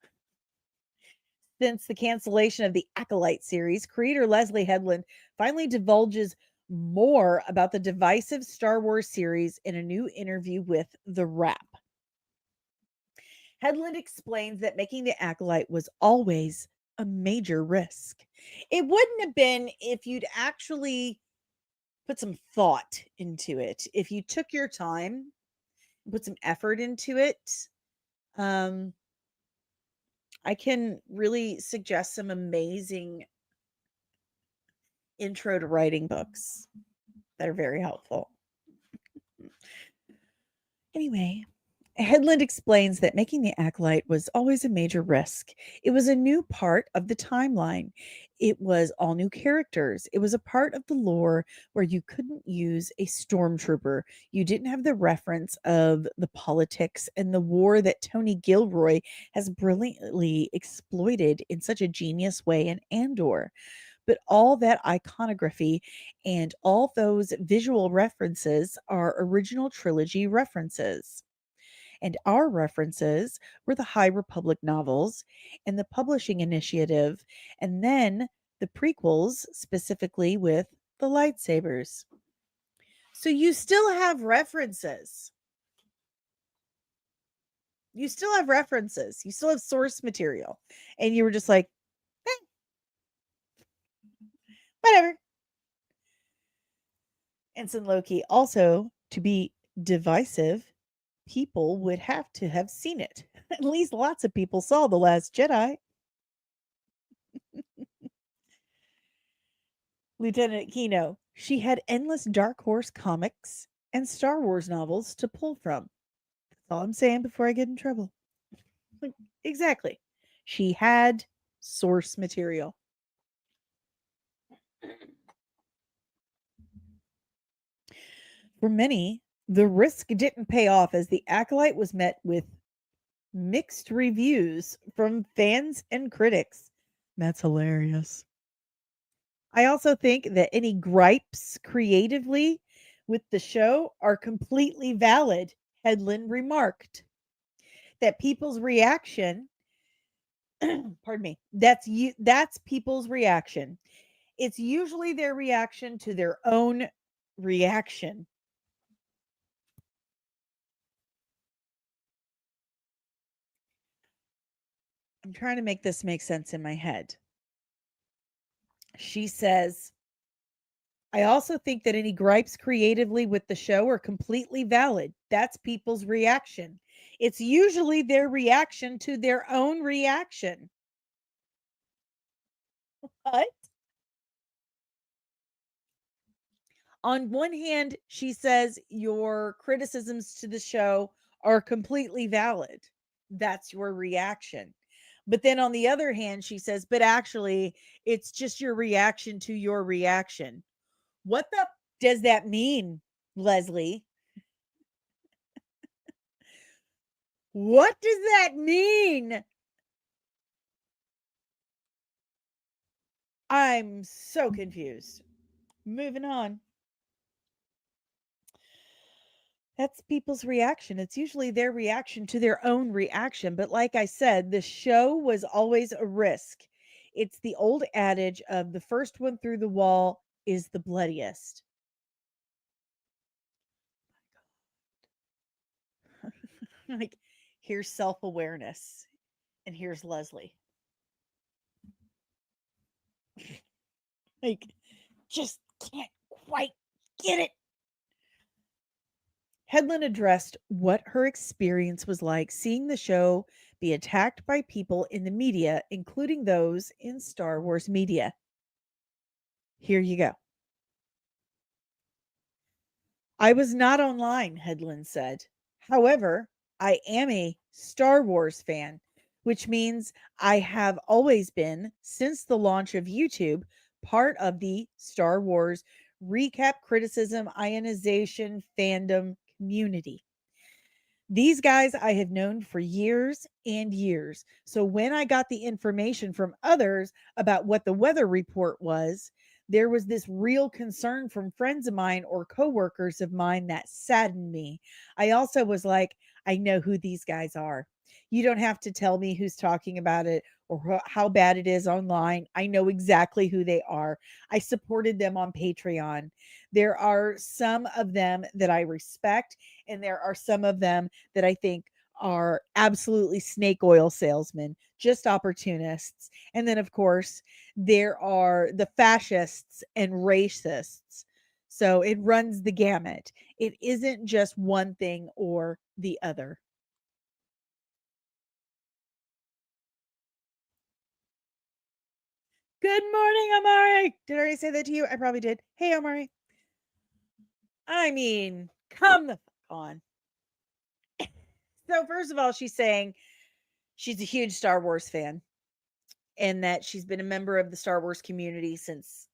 Since the cancellation of the Acolyte series, creator Leslye Headland finally divulges more about the divisive Star Wars series in a new interview with The Wrap. Headland explains that making the Acolyte was always a major risk. It wouldn't have been if you'd actually put some thought into it. If you took your time, put some effort into it, I can really suggest some amazing intro to writing books that are very helpful. Anyway, Headland explains that making the Acolyte was always a major risk. It was a new part of the timeline. It was all new characters. It was a part of the lore where you couldn't use a stormtrooper. You didn't have the reference of the politics and the war that Tony Gilroy has brilliantly exploited in such a genius way in Andor. But all that iconography and all those visual references are original trilogy references. And our references were the High Republic novels and the publishing initiative, and then the prequels, specifically with the lightsabers. So you still have references. You still have references. You still have source material. And you were just like, whatever. Ensign Loki also, to be divisive, people would have to have seen it. At least lots of people saw The Last Jedi. Lieutenant Kino, she had endless Dark Horse comics and Star Wars novels to pull from. That's all I'm saying before I get in trouble. Exactly. She had source material. For many, the risk didn't pay off as the Acolyte was met with mixed reviews from fans and critics. That's hilarious. I also think that any gripes creatively with the show are completely valid, Headland remarked. That people's reaction, pardon me, that's people's reaction. It's usually their reaction to their own reaction. I'm trying to make this make sense in my head. She says, I also think that any gripes creatively with the show are completely valid. That's people's reaction. It's usually their reaction to their own reaction. What? On one hand, she says your criticisms to the show are completely valid. That's your reaction. But then on the other hand, she says, but actually, it's just your reaction to your reaction. What the does that mean, Leslye? What does that mean? I'm so confused. Moving on. That's people's reaction. It's usually their reaction to their own reaction. But like I said, the show was always a risk. It's the old adage of the first one through the wall is the bloodiest. Like, here's self awareness, and here's Leslye. Like, just can't quite get it. Headland addressed what her experience was like seeing the show be attacked by people in the media, including those in Star Wars media. Here you go. I was not online, Headland said. However, I am a Star Wars fan, which means I have always been, since the launch of YouTube, part of the Star Wars recap, criticism, ionization, fandom community. These guys I have known for years and years. So when I got the information from others about what the weather report was, there was this real concern from friends of mine or coworkers of mine that saddened me. I also was like, I know who these guys are. You don't have to tell me who's talking about it or how bad it is online. I know exactly who they are. I supported them on Patreon. There are some of them that I respect, and there are some of them that I think are absolutely snake oil salesmen, just opportunists. And then, of course, there are the fascists and racists. So it runs the gamut. It isn't just one thing or the other. Good morning, Amari. Did I already say that to you? I probably did. Hey, Amari. I mean, come the fuck on. So, first of all, she's saying she's a huge Star Wars fan and that she's been a member of the Star Wars community since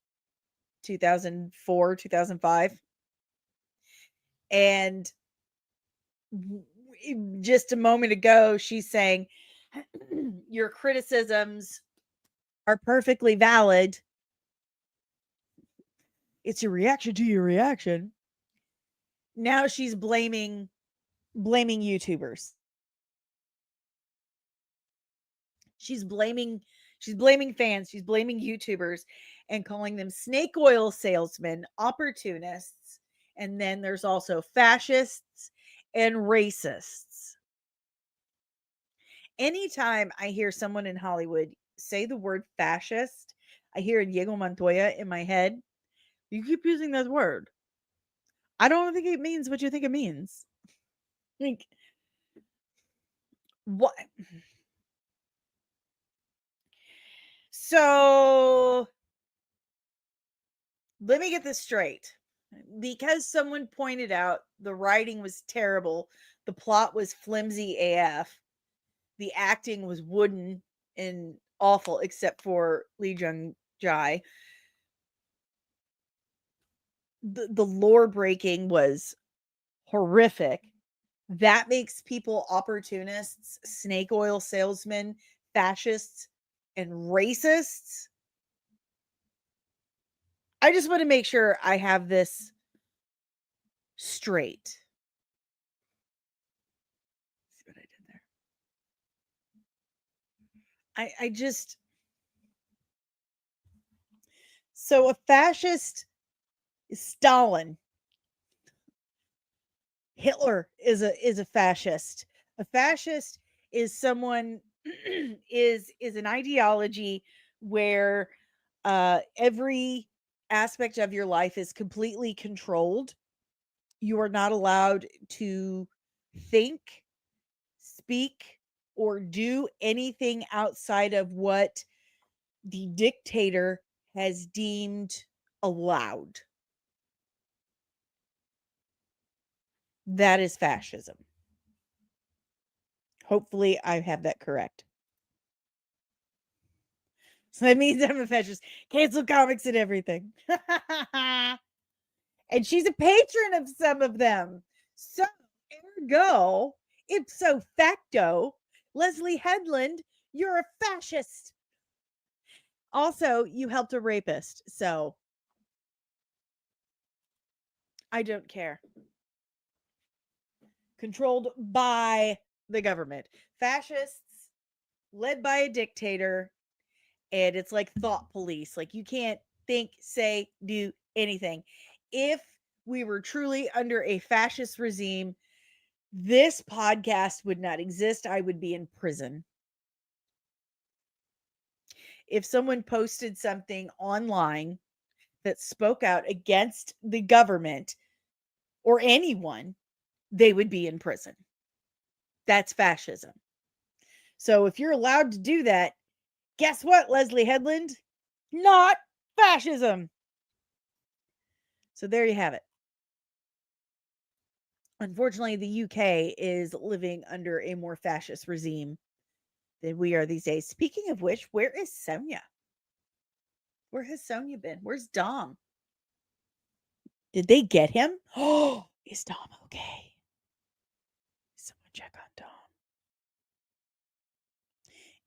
2004, 2005. And just a moment ago, she's saying your criticisms are perfectly valid. It's your reaction to your reaction. Now she's blaming YouTubers. She's blaming fans, she's blaming YouTubers and calling them snake oil salesmen, opportunists, and then there's also fascists and racists. Anytime I hear someone in Hollywood say the word fascist, I hear Diego Montoya in my head. You keep using that word. I don't think it means what you think it means. Like, what? So let me get this straight. Because someone pointed out the writing was terrible, the plot was flimsy AF, the acting was wooden and awful, except for Lee Jung Jae. The lore breaking was horrific. That makes people opportunists, snake oil salesmen, fascists, and racists. I just want to make sure I have this straight. Let's see what I did there. I just, so a fascist is Stalin. Hitler is a fascist. A fascist is someone is an ideology where every aspect of your life is completely controlled. You are not allowed to think, speak, or do anything outside of what the dictator has deemed allowed. That is fascism. Hopefully, I have that correct. So that means I'm a fascist. Cancel comics and everything. And she's a patron of some of them. So, ergo, ipso facto, Leslye Headland, you're a fascist. Also, you helped a rapist. So, I don't care. Controlled by the government. Fascists led by a dictator. And it's like thought police. Like you can't think, say, do anything. If we were truly under a fascist regime, this podcast would not exist. I would be in prison. If someone posted something online that spoke out against the government or anyone, they would be in prison. That's fascism. So if you're allowed to do that, guess what, Leslye Headland? Not fascism. So there you have it. Unfortunately, the UK is living under a more fascist regime than we are these days. Speaking of which, where is Sonia? Where has Sonia been? Where's Dom? Did they get him? Oh, is Dom okay? Someone check on Dom.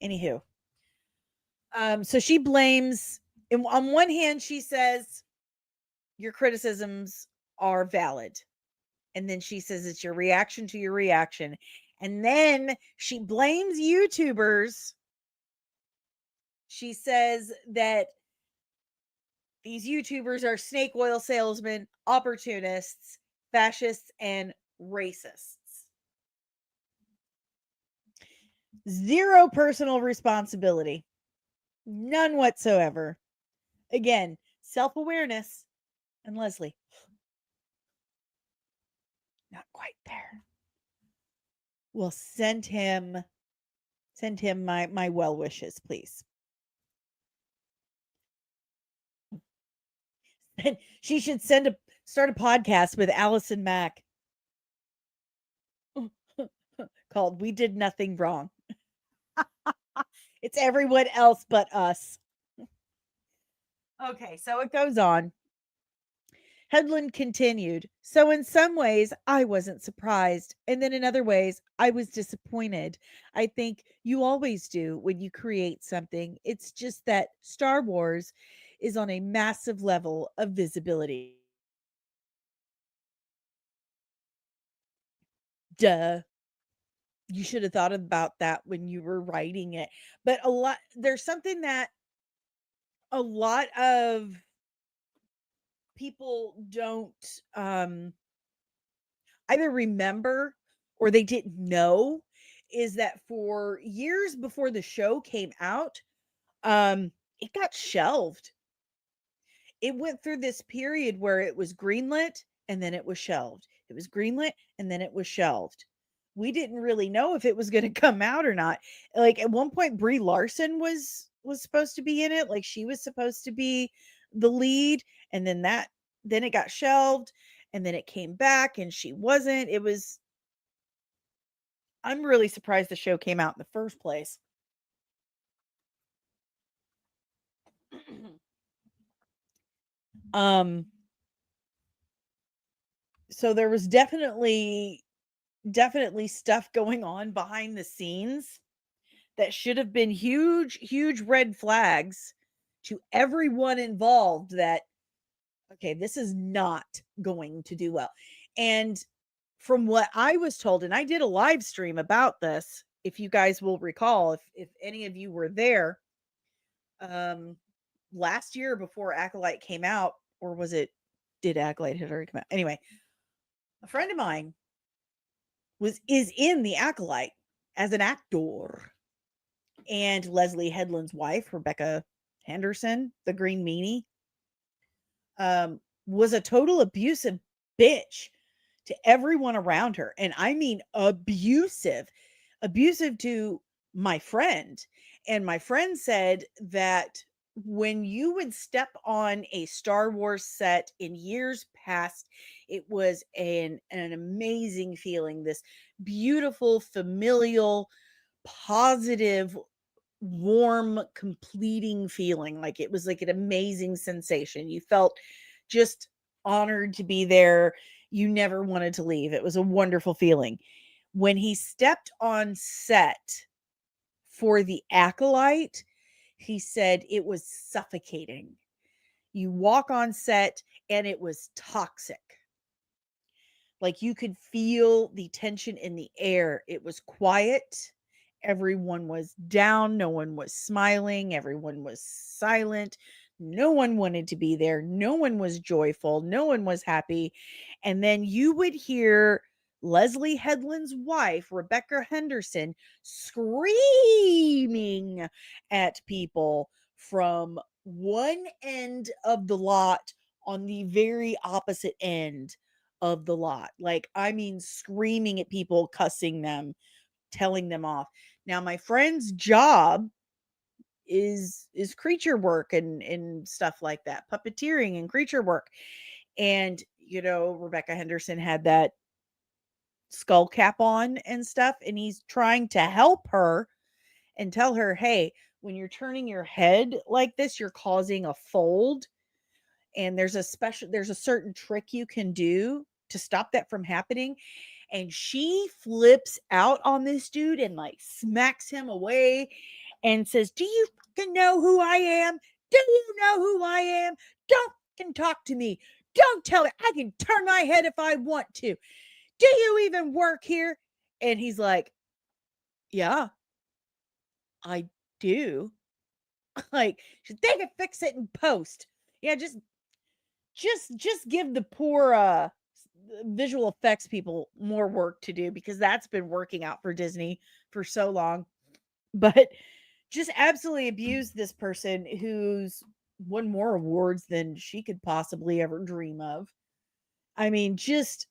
Anywho, so she blames. On one hand, she says your criticisms are valid, and then she says it's your reaction to your reaction, and then she blames YouTubers She says that these YouTubers are snake oil salesmen, opportunists, fascists, and racists. Zero personal responsibility. None whatsoever. Again, self-awareness. And Leslye, not quite there. Well, send him my well wishes, please. She should start a podcast with Allison Mack called We Did Nothing Wrong. It's everyone else but us. Okay, so it goes on. Headland continued, so in some ways I wasn't surprised, and then in other ways I was disappointed. I think you always do when you create something. It's just that Star Wars is on a massive level of visibility. Duh. You should have thought about that when you were writing it. But there's something that a lot of people don't either remember or they didn't know, is that for years before the show came out, it got shelved. It went through this period where it was greenlit and then it was shelved. It was greenlit and then it was shelved. We didn't really know if it was going to come out or not. Like at one point Brie Larson was supposed to be in it, like she was supposed to be the lead, and then it got shelved, and then it came back and she wasn't. I'm really surprised the show came out in the first place. um so there was definitely stuff going on behind the scenes that should have been huge red flags to everyone involved, that okay, this is not going to do well. And from what I was told, and I did a live stream about this, if you guys will recall, if any of you were there, um last year before Acolyte came out, or was it, did Acolyte had already come out? Anyway, a friend of mine is in the Acolyte as an actor. And Leslye Headland's wife, Rebecca Henderson, the Green Meanie, was a total abusive bitch to everyone around her. And I mean abusive to my friend. And my friend said that when you would step on a Star Wars set in years past, it was an amazing feeling, this beautiful, familial, positive, warm, completing feeling. Like it was like an amazing sensation. You felt just honored to be there. You never wanted to leave. It was a wonderful feeling. When he stepped on set for the Acolyte, he said it was suffocating. You walk on set and it was toxic. Like you could feel the tension in the air. It was quiet. Everyone was down. No one was smiling. Everyone was silent. No one wanted to be there. No one was joyful. No one was happy. And then you would hear Leslye Headland's wife, Rebecca Henderson, screaming at people from one end of the lot on the very opposite end of the lot. Like, I mean, screaming at people, cussing them, telling them off. Now, my friend's job is creature work and stuff like that, puppeteering and creature work. And Rebecca Henderson had that skull cap on and stuff, and he's trying to help her and tell her, hey, when you're turning your head like this, you're causing a fold, and there's a certain trick you can do to stop that from happening. And she flips out on this dude and like smacks him away and says, do you fucking know who I am? Do you know who I am? Don't fucking talk to me. Don't tell me. I can turn my head if I want to. Do you even work here? And he's like, yeah, I do. Like, they could fix it in post. Yeah, just give the poor visual effects people more work to do, because that's been working out for Disney for so long. But just absolutely abuse this person who's won more awards than she could possibly ever dream of. I mean, just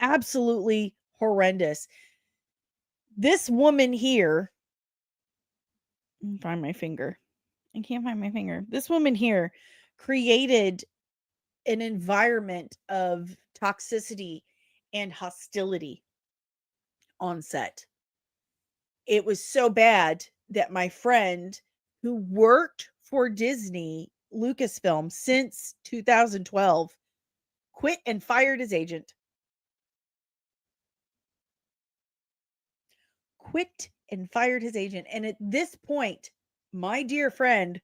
absolutely horrendous. This woman here, find my finger. I can't find my finger. This woman here created an environment of toxicity and hostility on set. It was so bad that my friend, who worked for Disney Lucasfilm since 2012, quit and fired his agent. Quit and fired his agent. And at this point, my dear friend,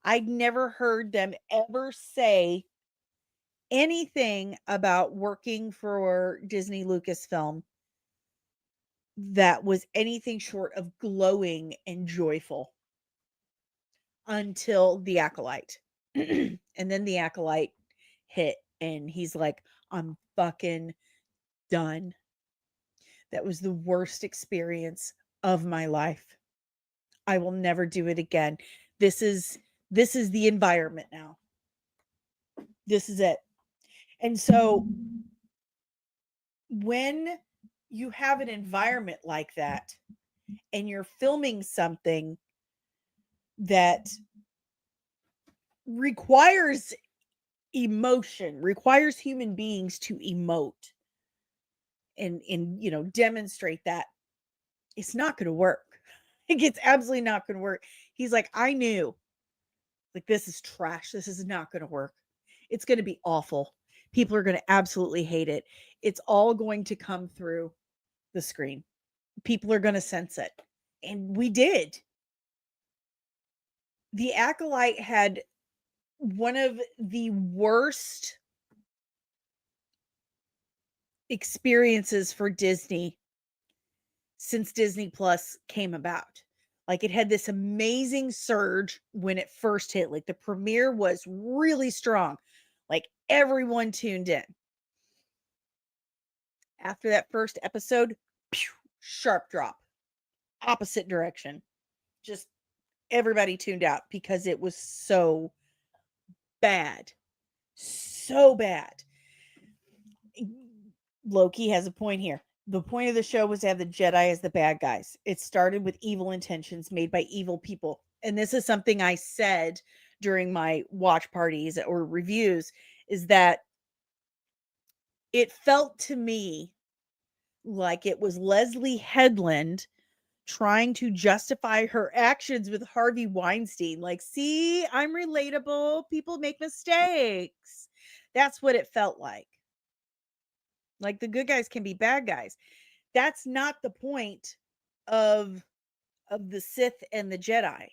I'd never heard them ever say anything about working for Disney Lucasfilm that was anything short of glowing and joyful until The Acolyte. And then The Acolyte hit, and he's like, I'm fucking done. That was the worst experience of my life. I will never do it again. This is the environment now. This is it. And so when you have an environment like that and you're filming something that requires emotion, requires human beings to emote and demonstrate that, it's not going to work. It's absolutely not going to work. He's like, I knew, like, this is trash. This is not going to work. It's going to be awful. People are going to absolutely hate it. It's all going to come through the screen. People are going to sense it. And we did. The Acolyte had one of the worst experiences for Disney since Disney Plus came about. Like, it had this amazing surge when it first hit. Like, the premiere was really strong. Like, everyone tuned in. After that first episode, sharp drop, opposite direction. Just everybody tuned out because it was so bad. So bad. Loki has a point here. The point of the show was to have the Jedi as the bad guys. It started with evil intentions made by evil people. And this is something I said during my watch parties or reviews, is that it felt to me like it was Leslye Headland trying to justify her actions with Harvey Weinstein. Like, see, I'm relatable. People make mistakes. That's what it felt like. Like, the good guys can be bad guys. That's not the point of the Sith and the Jedi.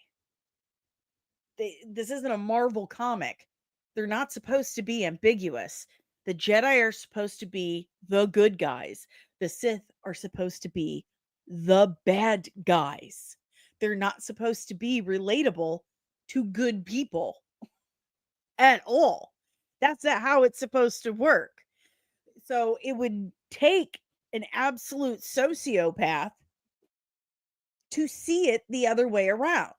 This isn't a Marvel comic. They're not supposed to be ambiguous. The Jedi are supposed to be the good guys. The Sith are supposed to be the bad guys. They're not supposed to be relatable to good people at all. That's not how it's supposed to work. So it would take an absolute sociopath to see it the other way around.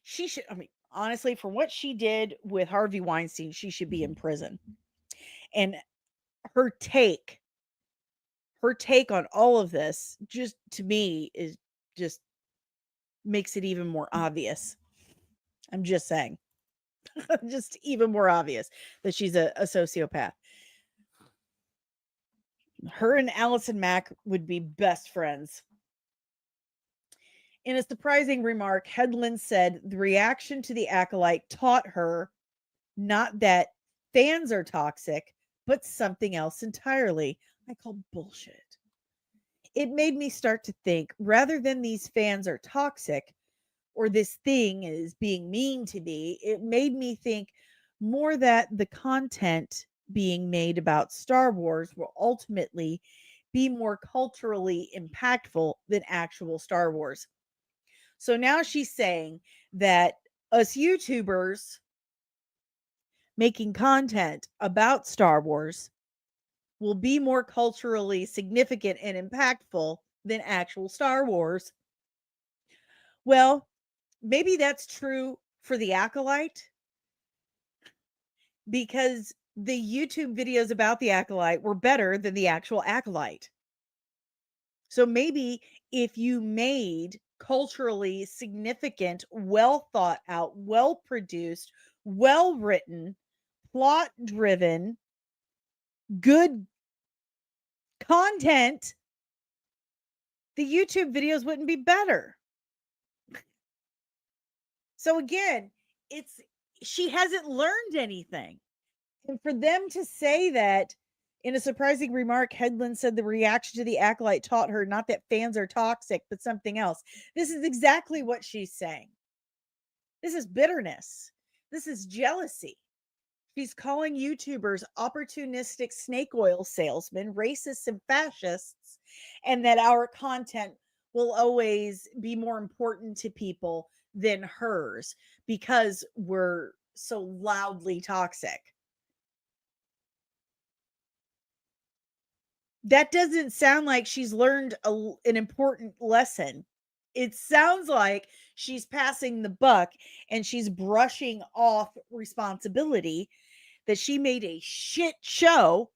She should, I mean, honestly, for what she did with Harvey Weinstein, she should be in prison. And her take on all of this, just to me, is just makes it even more obvious. I'm just saying. Just even more obvious that she's a sociopath. Her and Allison Mack would be best friends. In a surprising remark, Headland said the reaction to The Acolyte taught her not that fans are toxic, but something else entirely. I call bullshit. It made me start to think, rather than these fans are toxic or this thing is being mean to me, it made me think more that the content being made about Star Wars will ultimately be more culturally impactful than actual Star Wars. So now she's saying that us YouTubers making content about Star Wars will be more culturally significant and impactful than actual Star Wars. Well, maybe that's true for the Acolyte, because the YouTube videos about the Acolyte were better than the actual Acolyte. So maybe if you made culturally significant, well thought out, well produced, well written, plot driven, good content, the YouTube videos wouldn't be better. So again, she hasn't learned anything. And for them to say that, in a surprising remark, Headland said the reaction to the Acolyte taught her not that fans are toxic, but something else. This is exactly what she's saying. This is bitterness. This is jealousy. She's calling YouTubers opportunistic snake oil salesmen, racists, and fascists, and that our content will always be more important to people than hers because we're so loudly toxic. That doesn't sound like she's learned an important lesson. It sounds like she's passing the buck and she's brushing off responsibility, that she made a shit show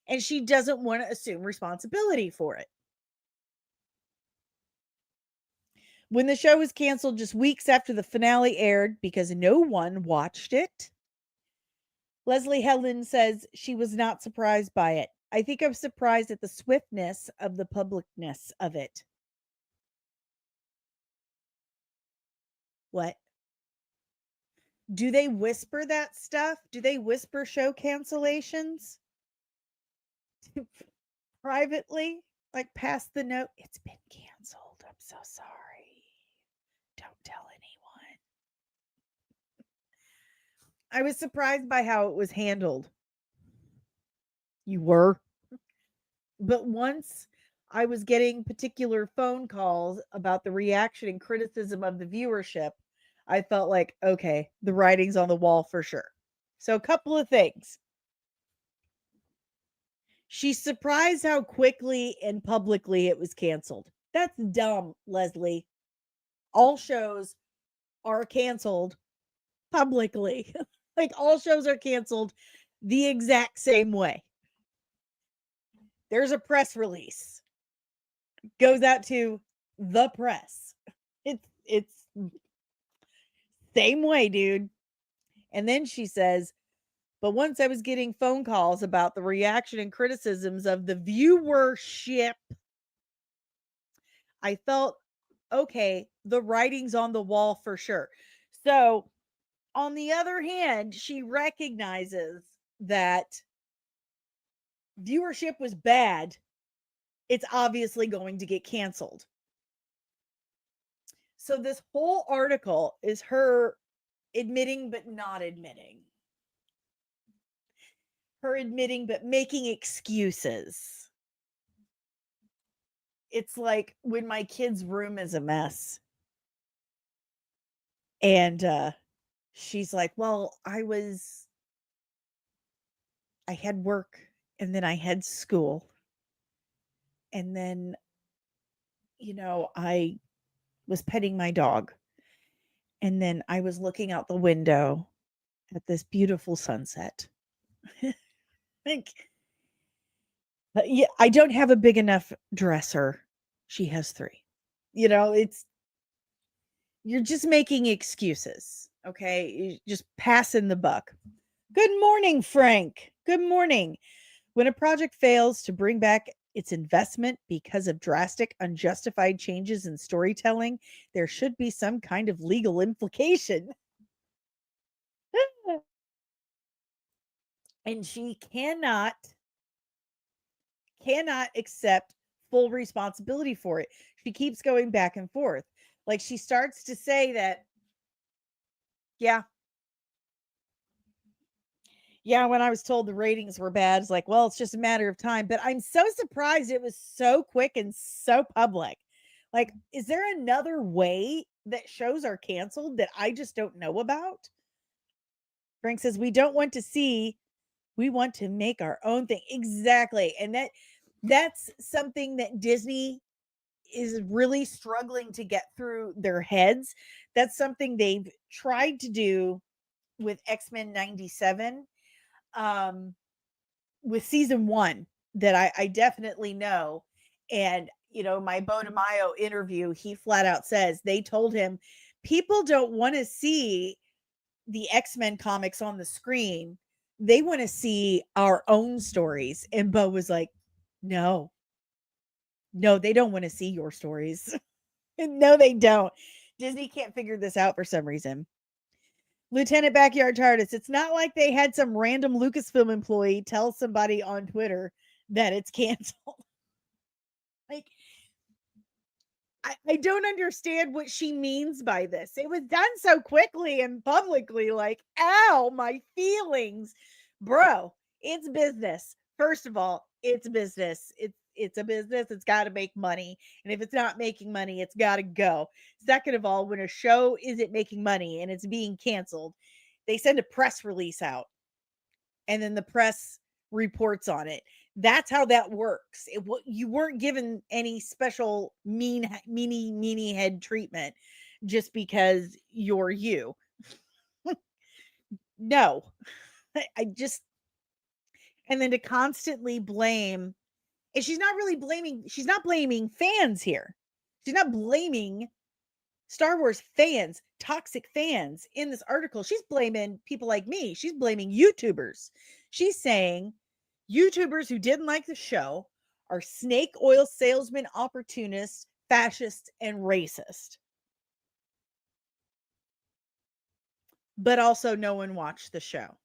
and she doesn't want to assume responsibility for it. When the show was canceled just weeks after the finale aired because no one watched it, Leslye Headland says she was not surprised by it. I think I'm surprised at the swiftness of the publicness of it. What? Do they whisper that stuff? Do they whisper show cancellations? Privately? Like, pass the note, it's been canceled. I'm so sorry. Don't tell anyone. I was surprised by how it was handled. You were? But once I was getting particular phone calls about the reaction and criticism of the viewership, I felt like, okay, the writing's on the wall for sure. So a couple of things. She's surprised how quickly and publicly it was canceled. That's dumb, Leslye. All shows are canceled publicly. Like, all shows are canceled the exact same way. There's a press release. Goes out to the press. It's same way, dude. And then she says, but once I was getting phone calls about the reaction and criticisms of the viewership, I felt, okay, the writing's on the wall for sure. So, on the other hand, she recognizes that viewership was bad. It's obviously going to get canceled. So, this whole article is her admitting but not admitting. Her admitting but making excuses. It's like when my kid's room is a mess. And she's like, well, I had work, and then I had school. And then, I was petting my dog. And then I was looking out the window at this beautiful sunset. Like, yeah, I don't have a big enough dresser. She has 3. You're just making excuses. Okay. You're just passing the buck. Good morning, Frank. Good morning. When a project fails to bring back its investment because of drastic, unjustified changes in storytelling, there should be some kind of legal implication. And she cannot accept full responsibility for it. She keeps going back and forth. Like, she starts to say that, yeah, when I was told the ratings were bad, it's like, well, it's just a matter of time. But I'm so surprised it was so quick and so public. Like, is there another way that shows are canceled that I just don't know about? Frank says, we don't want to see, we want to make our own thing. Exactly. And that's something that Disney is really struggling to get through their heads. That's something they've tried to do with X-Men 97, with season 1, that I definitely know. And, my Bo DeMaio interview, he flat out says they told him people don't want to see the X-Men comics on the screen. They want to see our own stories. And Bo was like, no, they don't want to see your stories. No, they don't. Disney can't figure this out for some reason. Lieutenant Backyard TARDIS, it's not like they had some random Lucasfilm employee tell somebody on Twitter that it's canceled. Like, I don't understand what she means by this. It was done so quickly and publicly, like, ow, my feelings. Bro, it's business. First of all, it's business. It's a business. It's got to make money. And if it's not making money, it's got to go. Second of all, when a show isn't making money and it's being canceled, they send a press release out. And then the press reports on it. That's how that works. You weren't given any special meanie head treatment just because you're you. No, I just, and then to constantly blame, and she's not blaming fans here. She's not blaming Star Wars fans, toxic fans in this article. She's blaming people like me. She's blaming YouTubers. She's saying YouTubers who didn't like the show are snake oil salesmen, opportunists, fascists, and racist. But also, no one watched the show.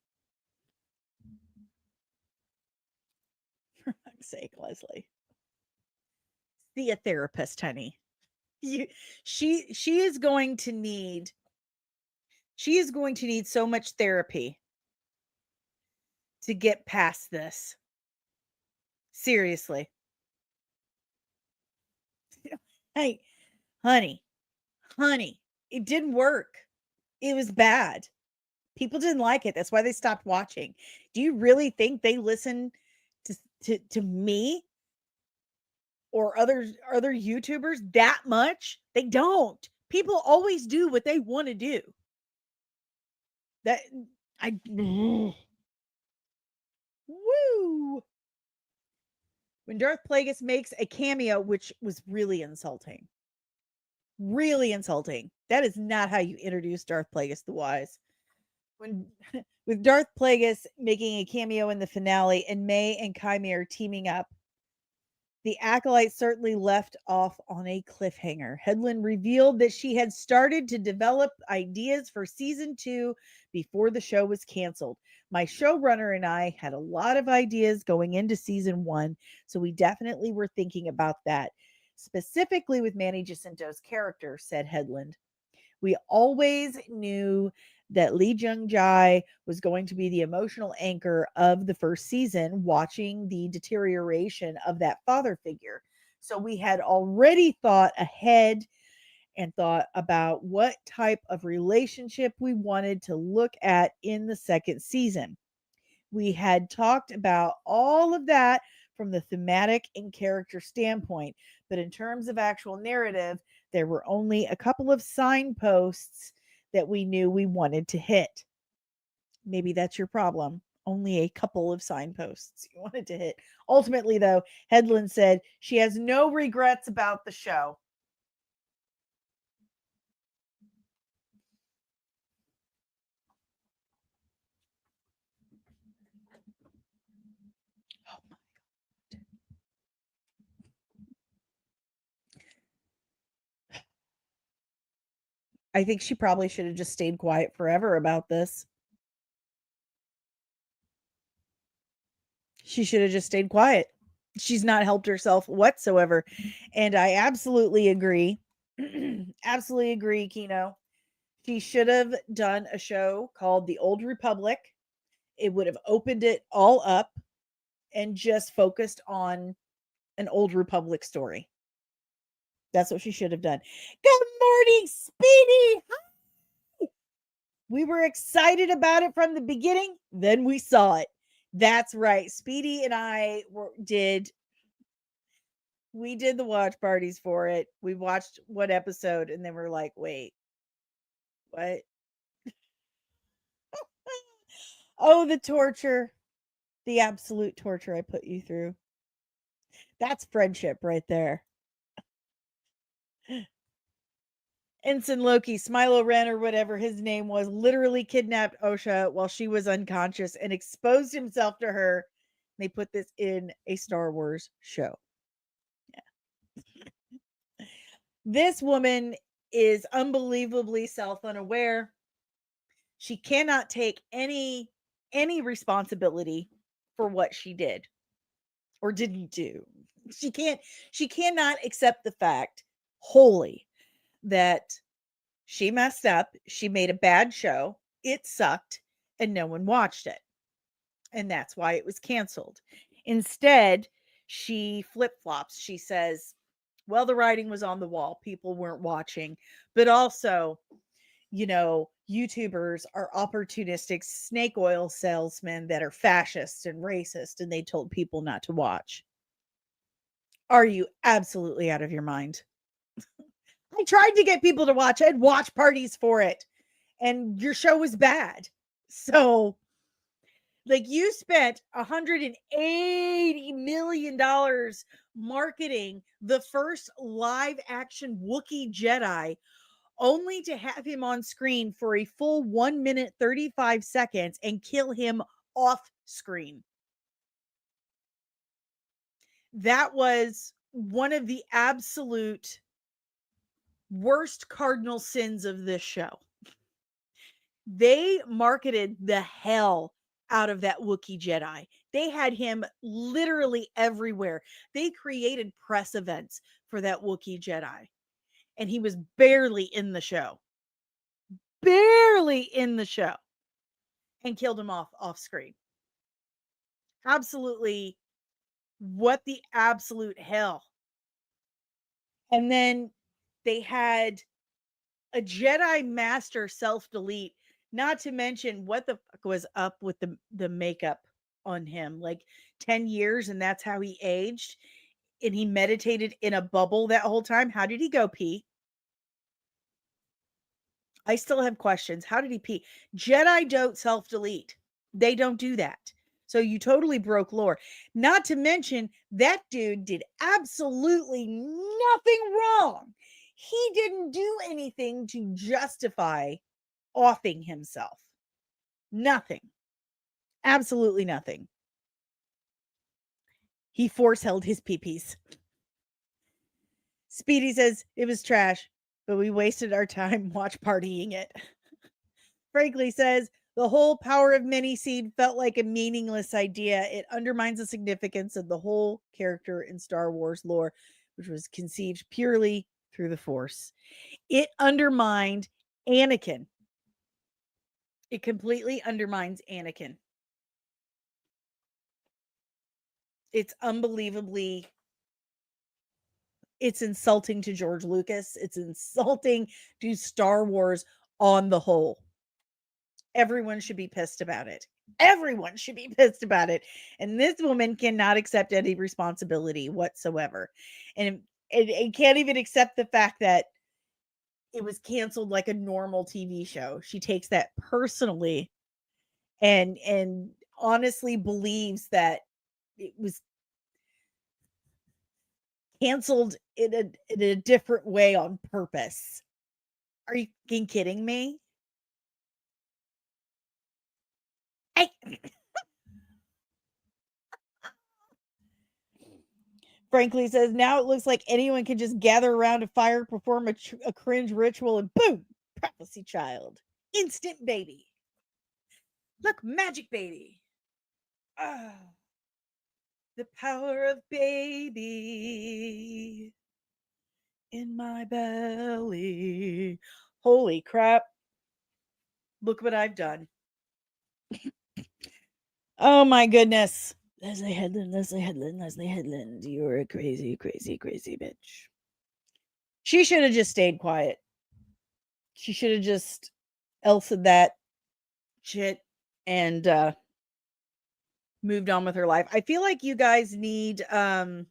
For fuck's sake, Leslye. See a therapist, honey. She is going to need so much therapy to get past this. Seriously. Hey, honey, it didn't work. It was bad. People didn't like it. That's why they stopped watching. Do you really think they listen to me or other YouTubers that much? They don't. People always do what they want to do. Woo. When Darth Plagueis makes a cameo, which was really insulting. Really insulting. That is not how you introduce Darth Plagueis the Wise. With Darth Plagueis making a cameo in the finale and May and Chimera teaming up, the Acolyte certainly left off on a cliffhanger. Headland revealed that she had started to develop ideas for season 2 before the show was canceled. My showrunner and I had a lot of ideas going into season 1, so we definitely were thinking about that, specifically with Manny Jacinto's character, said Headland. We always knew that Lee Jung Jae was going to be the emotional anchor of the first season, watching the deterioration of that father figure. So we had already thought ahead and thought about what type of relationship we wanted to look at in the second season. We had talked about all of that from the thematic and character standpoint, but in terms of actual narrative, there were only a couple of signposts that we knew we wanted to hit. Maybe that's your problem. Only a couple of signposts you wanted to hit. Ultimately, though, Headland said she has no regrets about the show. Oh my God. I think she probably should have just stayed quiet forever about this. She should have just stayed quiet. She's not helped herself whatsoever. And I absolutely agree. Absolutely agree, Kino. She should have done a show called The Old Republic. It would have opened it all up and just focused on an Old Republic story. That's what she should have done. Good morning, Speedy. We were excited about it from the beginning. Then we saw it. That's right. Speedy and I did the watch parties for it. We watched one episode and then we're like, wait, what? Oh, the torture. The absolute torture I put you through. That's friendship right there. Ensign Loki, Smilo Wren, or whatever his name was, literally kidnapped Osha while she was unconscious and exposed himself to her. They put this in a Star Wars show. Yeah. This woman is unbelievably self-unaware. She cannot take any responsibility for what she did or didn't do. She cannot accept the fact wholly that she messed up, she made a bad show, it sucked, and no one watched it. And that's why it was canceled. Instead, she flip-flops. She says, well, the writing was on the wall. People weren't watching. But also, YouTubers are opportunistic snake oil salesmen that are fascist and racist, and they told people not to watch. Are you absolutely out of your mind? I tried to get people to watch. I had watch parties for it, and your show was bad. So, like, you spent $180 million marketing the first live action Wookiee Jedi, only to have him on screen for a full 1 minute 35 seconds and kill him off screen. That was one of the absolute worst cardinal sins of this show. They marketed the hell out of that Wookiee Jedi. They had him literally everywhere. They created press events for that Wookiee Jedi. And he was barely in the show. Barely in the show. And killed him off screen. Absolutely. What the absolute hell. And then they had a Jedi Master self-delete, not to mention what the fuck was up with the makeup on him. Like 10 years and that's how he aged. And he meditated in a bubble that whole time. How did he go pee? I still have questions. How did he pee? Jedi don't self-delete. They don't do that. So you totally broke lore. Not to mention that dude did absolutely nothing wrong. He didn't do anything to justify offing himself. Nothing. Absolutely nothing. He force held his peepees. Speedy says it was trash, but we wasted our time watch partying it. Frankly says the whole power of mini seed felt like a meaningless idea. It undermines the significance of the whole character in Star Wars lore, which was conceived purely through the Force. It undermined Anakin. It completely undermines Anakin. It's unbelievably, it's insulting to George Lucas. It's insulting to Star Wars on the whole. Everyone should be pissed about it. Everyone should be pissed about it. And this woman cannot accept any responsibility whatsoever. And it can't even accept the fact that it was canceled like a normal TV show. She takes that personally and honestly believes that it was canceled in a different way on purpose. Are you fucking kidding me? Frankly says now it looks like anyone can just gather around a fire, perform a cringe ritual, and boom, prophecy child, instant baby. Look, magic baby. Oh, the power of baby in my belly. Holy crap. Look what I've done. Oh my goodness. Leslye Headland, Leslye Headland, Leslye Headland. You're a crazy, crazy, crazy bitch. She should have just stayed quiet. She should have just Elsa'd that shit and moved on with her life. I feel like you guys need a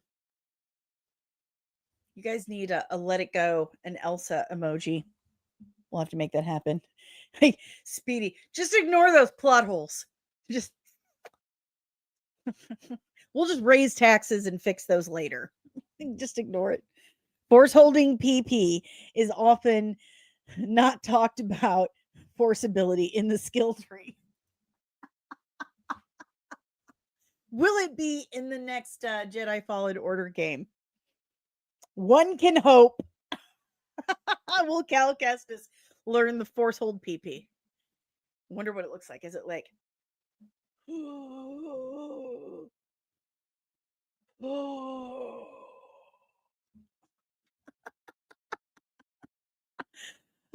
let it go, an Elsa emoji. We'll have to make that happen. Hey, Speedy, just ignore those plot holes. Just we'll just raise taxes and fix those later. Just ignore it. Force holding PP is often not talked about forceability in the skill tree. Will it be in the next Jedi Fallen Order game? One can hope. Will Cal Kestis learn the force hold PP? Wonder what it looks like. Is it like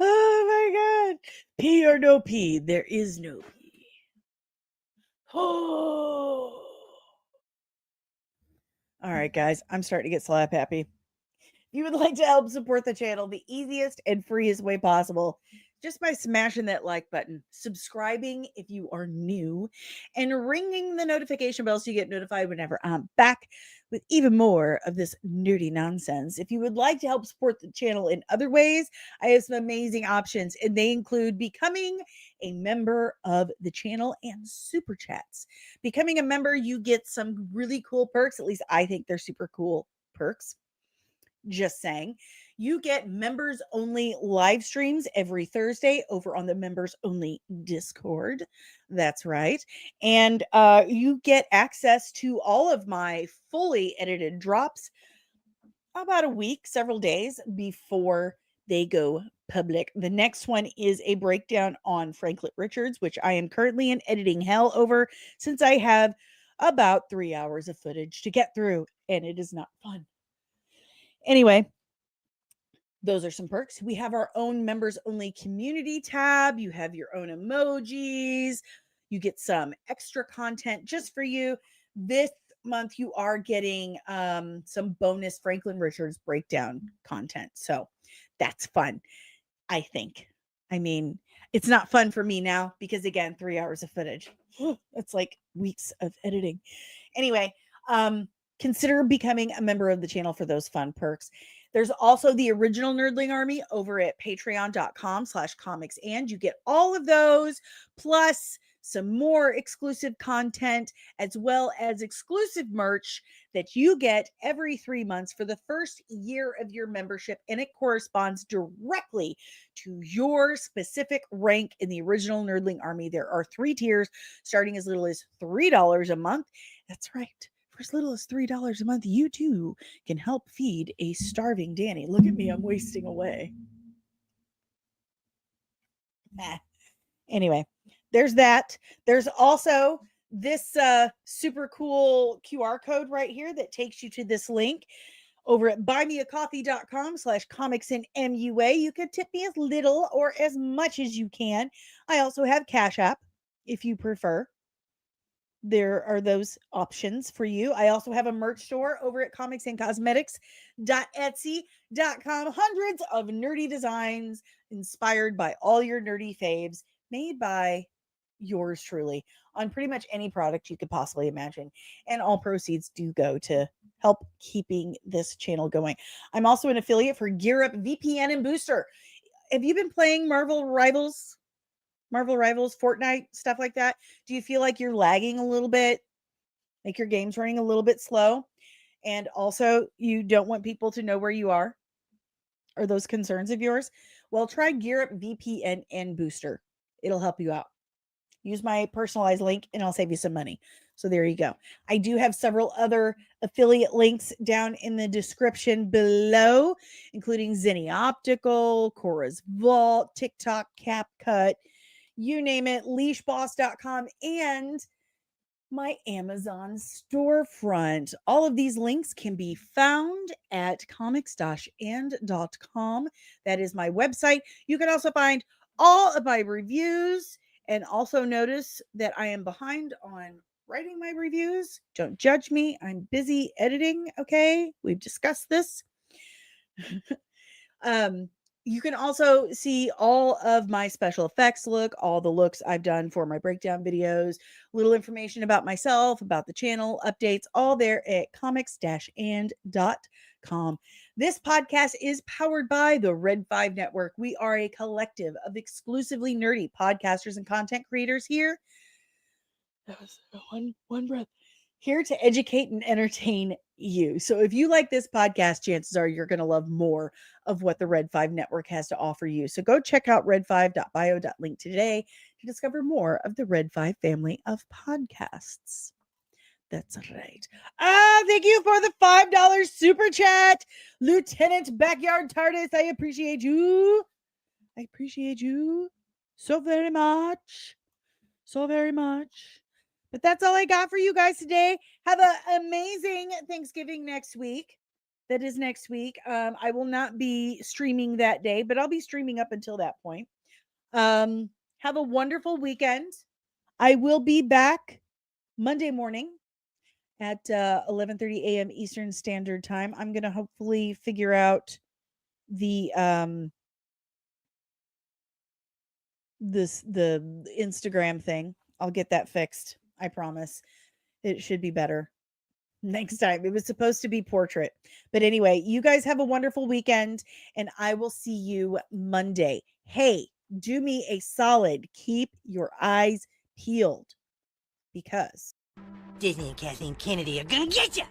oh my god. P or no P? There is no P. Oh. All right, guys. I'm starting to get slap happy. If you would like to help support the channel the easiest and freest way possible, just by smashing that like button, subscribing if you are new, and ringing the notification bell so you get notified whenever I'm back with even more of this nerdy nonsense. If you would like to help support the channel in other ways, I have some amazing options, and they include becoming a member of the channel and super chats. Becoming a member, you get some really cool perks. At least I think they're super cool perks. Just saying. You get members only live streams every Thursday over on the members only Discord. That's right. And you get access to all of my fully edited drops about a week, several days before they go public. The next one is a breakdown on Franklin Richards, which I am currently in editing hell over since I have about 3 hours of footage to get through, and it is not fun. Anyway, those are some perks. We have our own members only community tab. You have your own emojis. You get some extra content just for you. This month you are getting some bonus Franklin Richards breakdown content. So that's fun, I think. I mean, it's not fun for me now because again, 3 hours of footage. It's like weeks of editing. Anyway, consider becoming a member of the channel for those fun perks. There's also the original Nerdling Army over at patreon.com/comics. And you get all of those, plus some more exclusive content, as well as exclusive merch that you get every 3 months for the first year of your membership. And it corresponds directly to your specific rank in the original Nerdling Army. There are 3 tiers starting as little as $3 a month. That's right. For as little as $3 a month, you too can help feed a starving Danny. Look at me, I'm wasting away. Anyway, there's that. There's also this super cool QR code right here that takes you to this link over at buymeacoffee.com/comicsandmua. You can tip me as little or as much as you can. I also have Cash App if you prefer. There are those options for you. I also have a merch store over at comicsandcosmetics.etsy.com. Hundreds of nerdy designs inspired by all your nerdy faves, made by yours truly on pretty much any product you could possibly imagine. And all proceeds do go to help keeping this channel going. I'm also an affiliate for Gear Up VPN and Booster. Have you been playing Marvel Rivals, Fortnite, stuff like that? Do you feel like you're lagging a little bit? Like your game's running a little bit slow? And also you don't want people to know where you are? Are those concerns of yours? Well, try Gear Up VPN and Booster. It'll help you out. Use my personalized link and I'll save you some money. So there you go. I do have several other affiliate links down in the description below, including Zenny Optical, Cora's Vault, TikTok, CapCut, you name it, leashboss.com, and my Amazon storefront. All of these links can be found at comics-and.com. That is my website. You can also find all of my reviews, and also notice that I am behind on writing my reviews. Don't judge me. I'm busy editing, okay? We've discussed this. You can also see all of my special effects all the looks I've done for my breakdown videos, little information about myself, about the channel, updates, all there at comics-and.com. This podcast is powered by the Red 5 Network. We are a collective of exclusively nerdy podcasters and content creators here. That was one breath. Here to educate and entertain you. So if you like this podcast, chances are you're going to love more of what the Red 5 Network has to offer you. So go check out red5.bio.link today to discover more of the Red 5 family of podcasts. That's right. Thank you for the $5 super chat, Lieutenant Backyard TARDIS. I appreciate you. I appreciate you so very much. So very much. But that's all I got for you guys today. Have an amazing Thanksgiving next week. That is next week. I will not be streaming that day, but I'll be streaming up until that point. Have a wonderful weekend. I will be back Monday morning at 11:30 a.m. Eastern Standard Time. I'm going to hopefully figure out the the Instagram thing. I'll get that fixed. I promise. It should be better next time. It was supposed to be portrait. But anyway, you guys have a wonderful weekend and I will see you Monday. Hey, do me a solid. Keep your eyes peeled because Disney and Kathleen Kennedy are gonna get you!